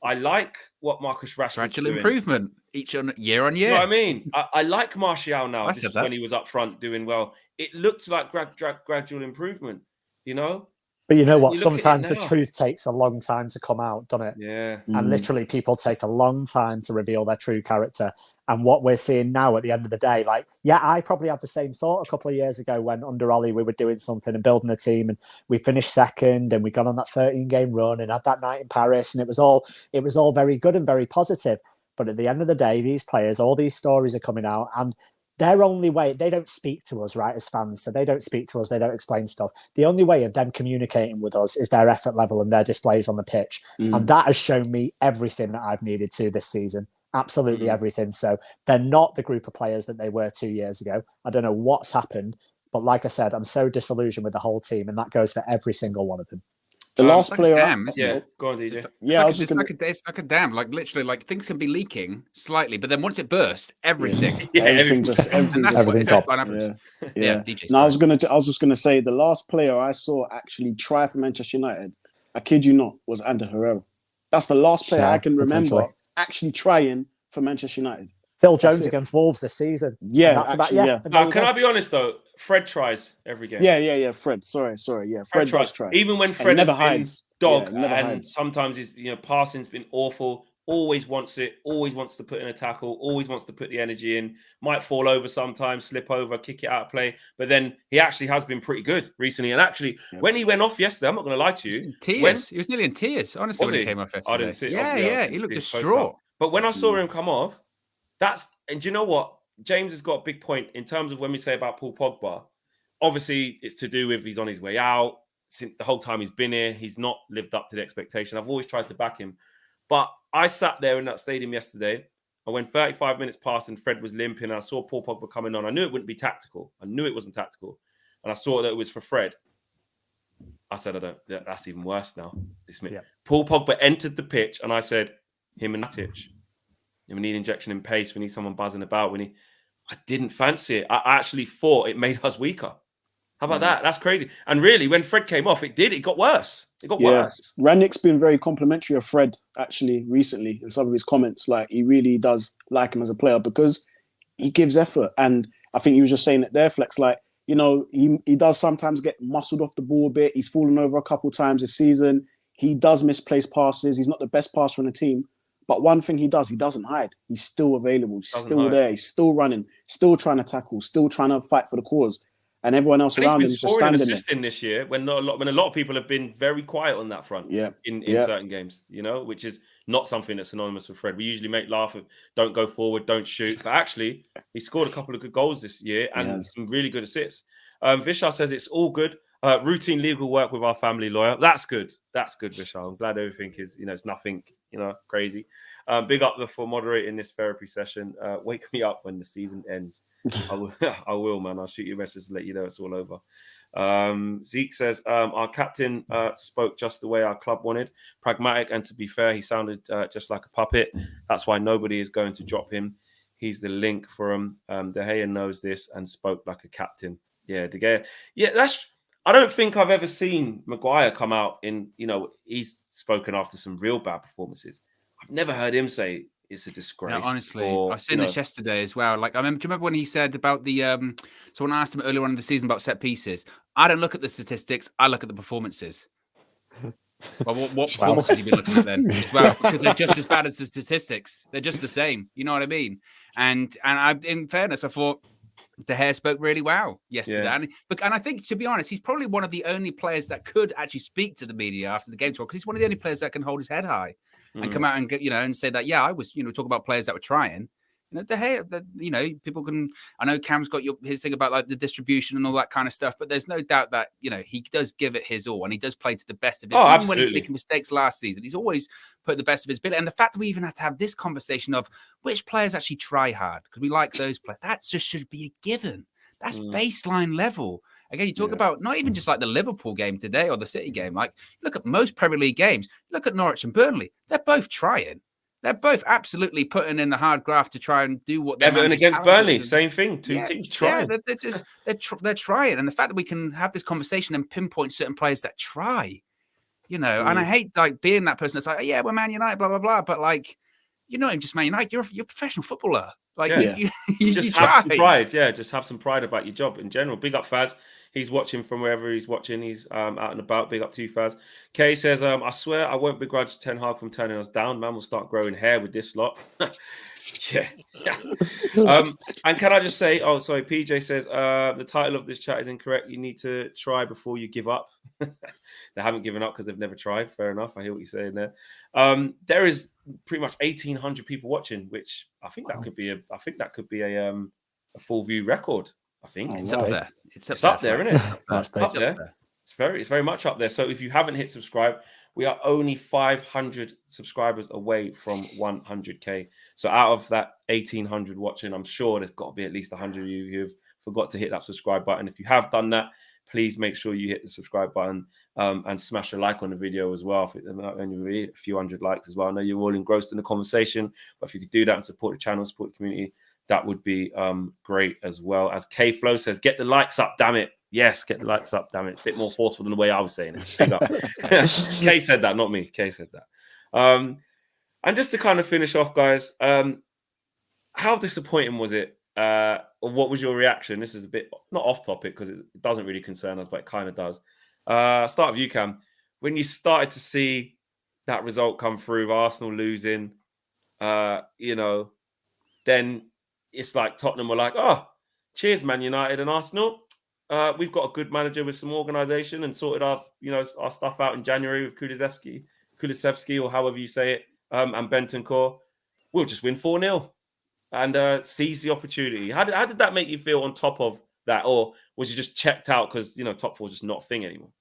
I like what Marcus Rashford's gradual doing. Improvement year on year. You know what I mean? I like Martial now. When he was up front doing well. It looked like gradual improvement, you know? But you know what? Sometimes the truth takes a long time to come out, doesn't it? Yeah. And literally people take a long time to reveal their true character. And what we're seeing now at the end of the day, I probably had the same thought a couple of years ago when under Ollie we were doing something and building a team and we finished second and we got on that 13-game run and had that night in Paris and it was all very good and very positive. But at the end of the day, these players, all these stories are coming out and their only way, they don't speak to us, right, as fans. So they don't speak to us. They don't explain stuff. The only way of them communicating with us is their effort level and their displays on the pitch. And that has shown me everything that I've needed to this season. Absolutely everything. So they're not the group of players that they were 2 years ago. I don't know what's happened. But like I said, I'm so disillusioned with the whole team. And that goes for every single one of them. The last player, go on, DJ. It's like a dam. Like literally, like things can be leaking slightly, but then once it bursts, everything, everything just happens. Yeah. DJ. Now I was just gonna say the last player I saw actually try for Manchester United, I kid you not, was Ander Herrera. That's the last player I can remember actually trying for Manchester United. Phil Jones against Wolves this season. Yeah, Can I be honest though? Fred tries every game. Yeah. Fred. Sorry. Yeah, Fred does try. Even when Fred never hides, sometimes his passing's been awful. Always wants it. Always wants to put in a tackle. Always wants to put the energy in. Might fall over sometimes, slip over, kick it out of play. But then he actually has been pretty good recently. And actually, when he went off yesterday, I'm not going to lie to you. He was nearly in tears. Honestly, when he came off yesterday. I didn't see it. Yeah. He looked distraught. But when I saw him come off, and do you know what? James has got a big point in terms of when we say about Paul Pogba. Obviously, it's to do with he's on his way out. Since the whole time he's been here, he's not lived up to the expectation. I've always tried to back him. But I sat there in that stadium yesterday And when 35 minutes passed and Fred was limping, and I saw Paul Pogba coming on, I knew it wouldn't be tactical. I knew it wasn't tactical. And I saw that it was for Fred. I said, that's even worse now. Yeah. Paul Pogba entered the pitch, and I said, him and Matic. We need injection in pace. We need someone buzzing about. I didn't fancy it. I actually thought it made us weaker. How about that? That's crazy. And really, when Fred came off, it got worse. It got worse. Ranick's been very complimentary of Fred, actually, recently, in some of his comments. Like, he really does like him as a player because he gives effort. And I think he was just saying it there, Flex, like, you know, he does sometimes get muscled off the ball a bit. He's fallen over a couple times this season. He does misplace passes. He's not the best passer on the team. But one thing he doesn't hide. He's still available. He's still there. He's still running, still trying to tackle, still trying to fight for the cause. And everyone else around him is just standing there. Assisting this year when a lot of people have been very quiet on that front in certain games, you know, which is not something that's synonymous with Fred. We usually make laugh of don't go forward, don't shoot. But actually, he scored a couple of good goals this year and some really good assists. Vishal says it's all good. Routine legal work with our family lawyer. That's good. That's good, Vishal. I'm glad everything is, it's nothing, crazy. Big up for moderating this therapy session. Wake me up when the season ends. I will, man. I'll shoot you a message to let you know it's all over. Zeke says, our captain spoke just the way our club wanted. Pragmatic, and to be fair, he sounded just like a puppet. That's why nobody is going to drop him. He's the link for him. De Gea knows this and spoke like a captain. Yeah, De Gea. Yeah, I don't think I've ever seen Maguire come out he's spoken after some real bad performances. I've never heard him say it's a disgrace. No, honestly, I've seen this yesterday as well. Like, do you remember when he said about the, someone asked him earlier on in the season about set pieces? I don't look at the statistics. I look at the performances. Well, what performances have you been looking at then as well? Because they're just as bad as the statistics. They're just the same. You know what I mean? And in fairness, I thought De Gea spoke really well yesterday. Yeah. And I think, to be honest, he's probably one of the only players that could actually speak to the media after the game talk, because he's one of the only players that can hold his head high and come out and and say that, I was, talk about players that were trying. De Gea, people can. I know Cam's got his thing about like the distribution and all that kind of stuff, but there's no doubt that he does give it his all, and he does play to the best of his. Even absolutely. When he's making mistakes last season, he's always put the best of his ability. And the fact that we even have to have this conversation of which players actually try hard because we like those players, that just should be a given. That's baseline level. Again, you talk about not even just like the Liverpool game today or the City game. Like, look at most Premier League games. Look at Norwich and Burnley. They're both trying. They're both absolutely putting in the hard graft to try and do what they're Everton against Burnley, same thing. Two teams trying. Yeah, they're trying. And the fact that we can have this conversation and pinpoint certain players that try, and I hate like being that person that's like, we're Man United, blah blah blah. But like, you're not even just Man United. You're a professional footballer. Like you just you have some pride. Yeah, just have some pride about your job in general. Big up Faz. He's watching from wherever he's watching. He's out and about. Big up to you, Faz. Kay says, I swear I won't begrudge Ten Hag from turning us down. Man will start growing hair with this lot. yeah. And can I just say, PJ says, the title of this chat is incorrect. You need to try before you give up. They haven't given up because they've never tried. Fair enough. I hear what you're saying there. There is pretty much 1,800 people watching, which I think that could be a full view record. I think it's up there. It's up there, isn't it? It's up there. It's very much up there. So if you haven't hit subscribe, we are only 500 subscribers away from 100k. So out of that 1,800 watching, I'm sure there's got to be at least 100 of you who have forgot to hit that subscribe button. If you have done that, please make sure you hit the subscribe button and smash a like on the video as well. Only a few hundred likes as well. I know you're all engrossed in the conversation, but if you could do that and support the channel, support the community, that would be great as well. As K Flow says, get the likes up, damn it. Yes, get the likes up, damn it. A bit more forceful than the way I was saying it. Big up. K said that, not me. K said that. And just to kind of finish off, guys, how disappointing was it? Or what was your reaction? This is a bit not off topic because it doesn't really concern us, but it kind of does. Start with you, Cam. When you started to see that result come through, Arsenal losing, then it's like Tottenham were like, oh, cheers, Man United and Arsenal. We've got a good manager with some organisation and sorted our stuff out in January with Kulusevski, or however you say it, and Bentancur. We'll just win 4-0 and seize the opportunity. How did that make you feel on top of that? Or was you just checked out because, top four is just not a thing anymore?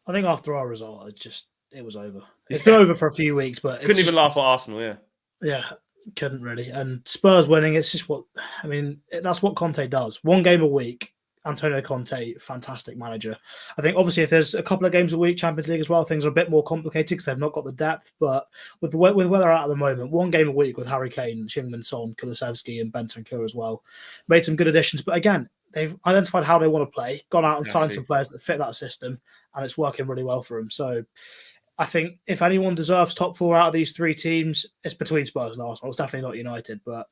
I think after our result, it was over. It's been over for a few weeks, but couldn't even laugh at Arsenal, yeah. Yeah. Couldn't really. And Spurs winning, it's just what I mean. That's what Conte does. One game a week. Antonio Conte, fantastic manager. I think obviously if there's a couple of games a week, Champions League as well, things are a bit more complicated because they've not got the depth. But with where they're at the moment, one game a week with Harry Kane, Heung-min Son, Kulusevski, and Bentancur as well, made some good additions. But again, they've identified how they want to play, gone out and signed some players that fit that system, and it's working really well for them. So I think if anyone deserves top 4 out of these 3 teams, it's between Spurs and Arsenal. It's definitely not United, but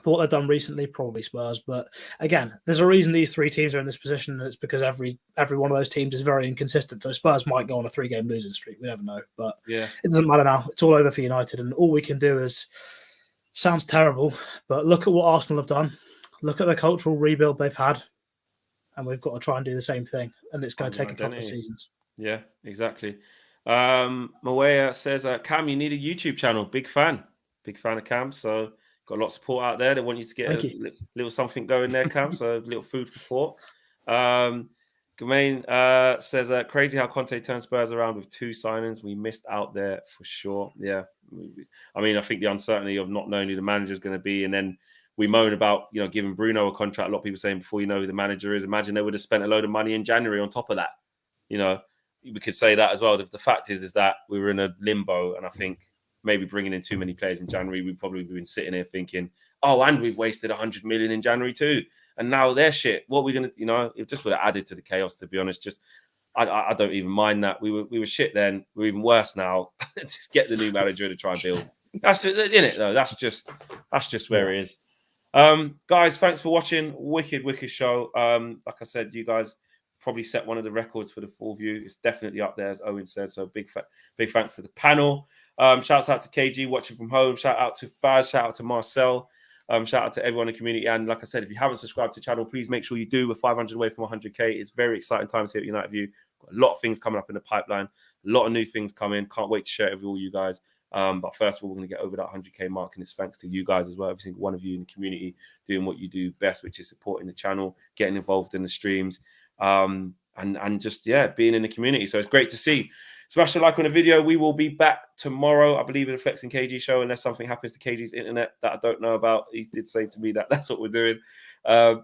for what they've done recently, probably Spurs. But again, there's a reason these 3 teams are in this position, and it's because every one of those teams is very inconsistent. So Spurs might go on a 3-game losing streak. We never know. But yeah, it doesn't matter now. It's all over for United, and all we can do is, sounds terrible, but look at what Arsenal have done. Look at the cultural rebuild they've had, and we've got to try and do the same thing. And it's going to take a couple of seasons. Yeah, exactly. Mawea says, Cam, you need a YouTube channel. Big fan of Cam. So got a lot of support out there. They want you to get a little something going there, Cam. So a little food for thought. Gamain says, crazy how Conte turned Spurs around with 2 signings. We missed out there for sure. Yeah. I mean, I think the uncertainty of not knowing who the manager is going to be, and then we moan about, giving Bruno a contract. A lot of people saying before you know who the manager is, imagine they would have spent a load of money in January on top of that. We could say that as well. The fact is that we were in a limbo, and I think maybe bringing in too many players in January, we've probably been sitting here thinking, oh, and we've wasted 100 million in January too, and now they're shit. What are we going to, it just would have added to the chaos, to be honest. Just, I don't even mind that. We were shit then. We're even worse now. Just get the new manager to try and build. That's in it though. That's just where it is. Guys, thanks for watching. Wicked show. Like I said, you guys probably set one of the records for the full view. It's definitely up there, as Owen said. So big thanks to the panel. Shouts out to KG watching from home. Shout out to Faz. Shout out to Marcel. Shout out to everyone in the community. And like I said, if you haven't subscribed to the channel, please make sure you do. We're 500 away from 100K. It's very exciting times here at United View. Got a lot of things coming up in the pipeline. A lot of new things coming. Can't wait to share it with all you guys. But first of all, we're going to get over that 100K mark, and it's thanks to you guys as well. Every single one of you in the community doing what you do best, which is supporting the channel, getting involved in the streams, and just being in the community. So it's great to see. Smash the like on the video. We will be back tomorrow, I believe, in the Flex and KG show, unless something happens to KG's internet that I don't know about. He did say to me that that's what we're doing.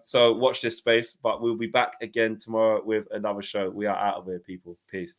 So watch this space. But we'll be back again tomorrow with another show. We are out of here, people. Peace.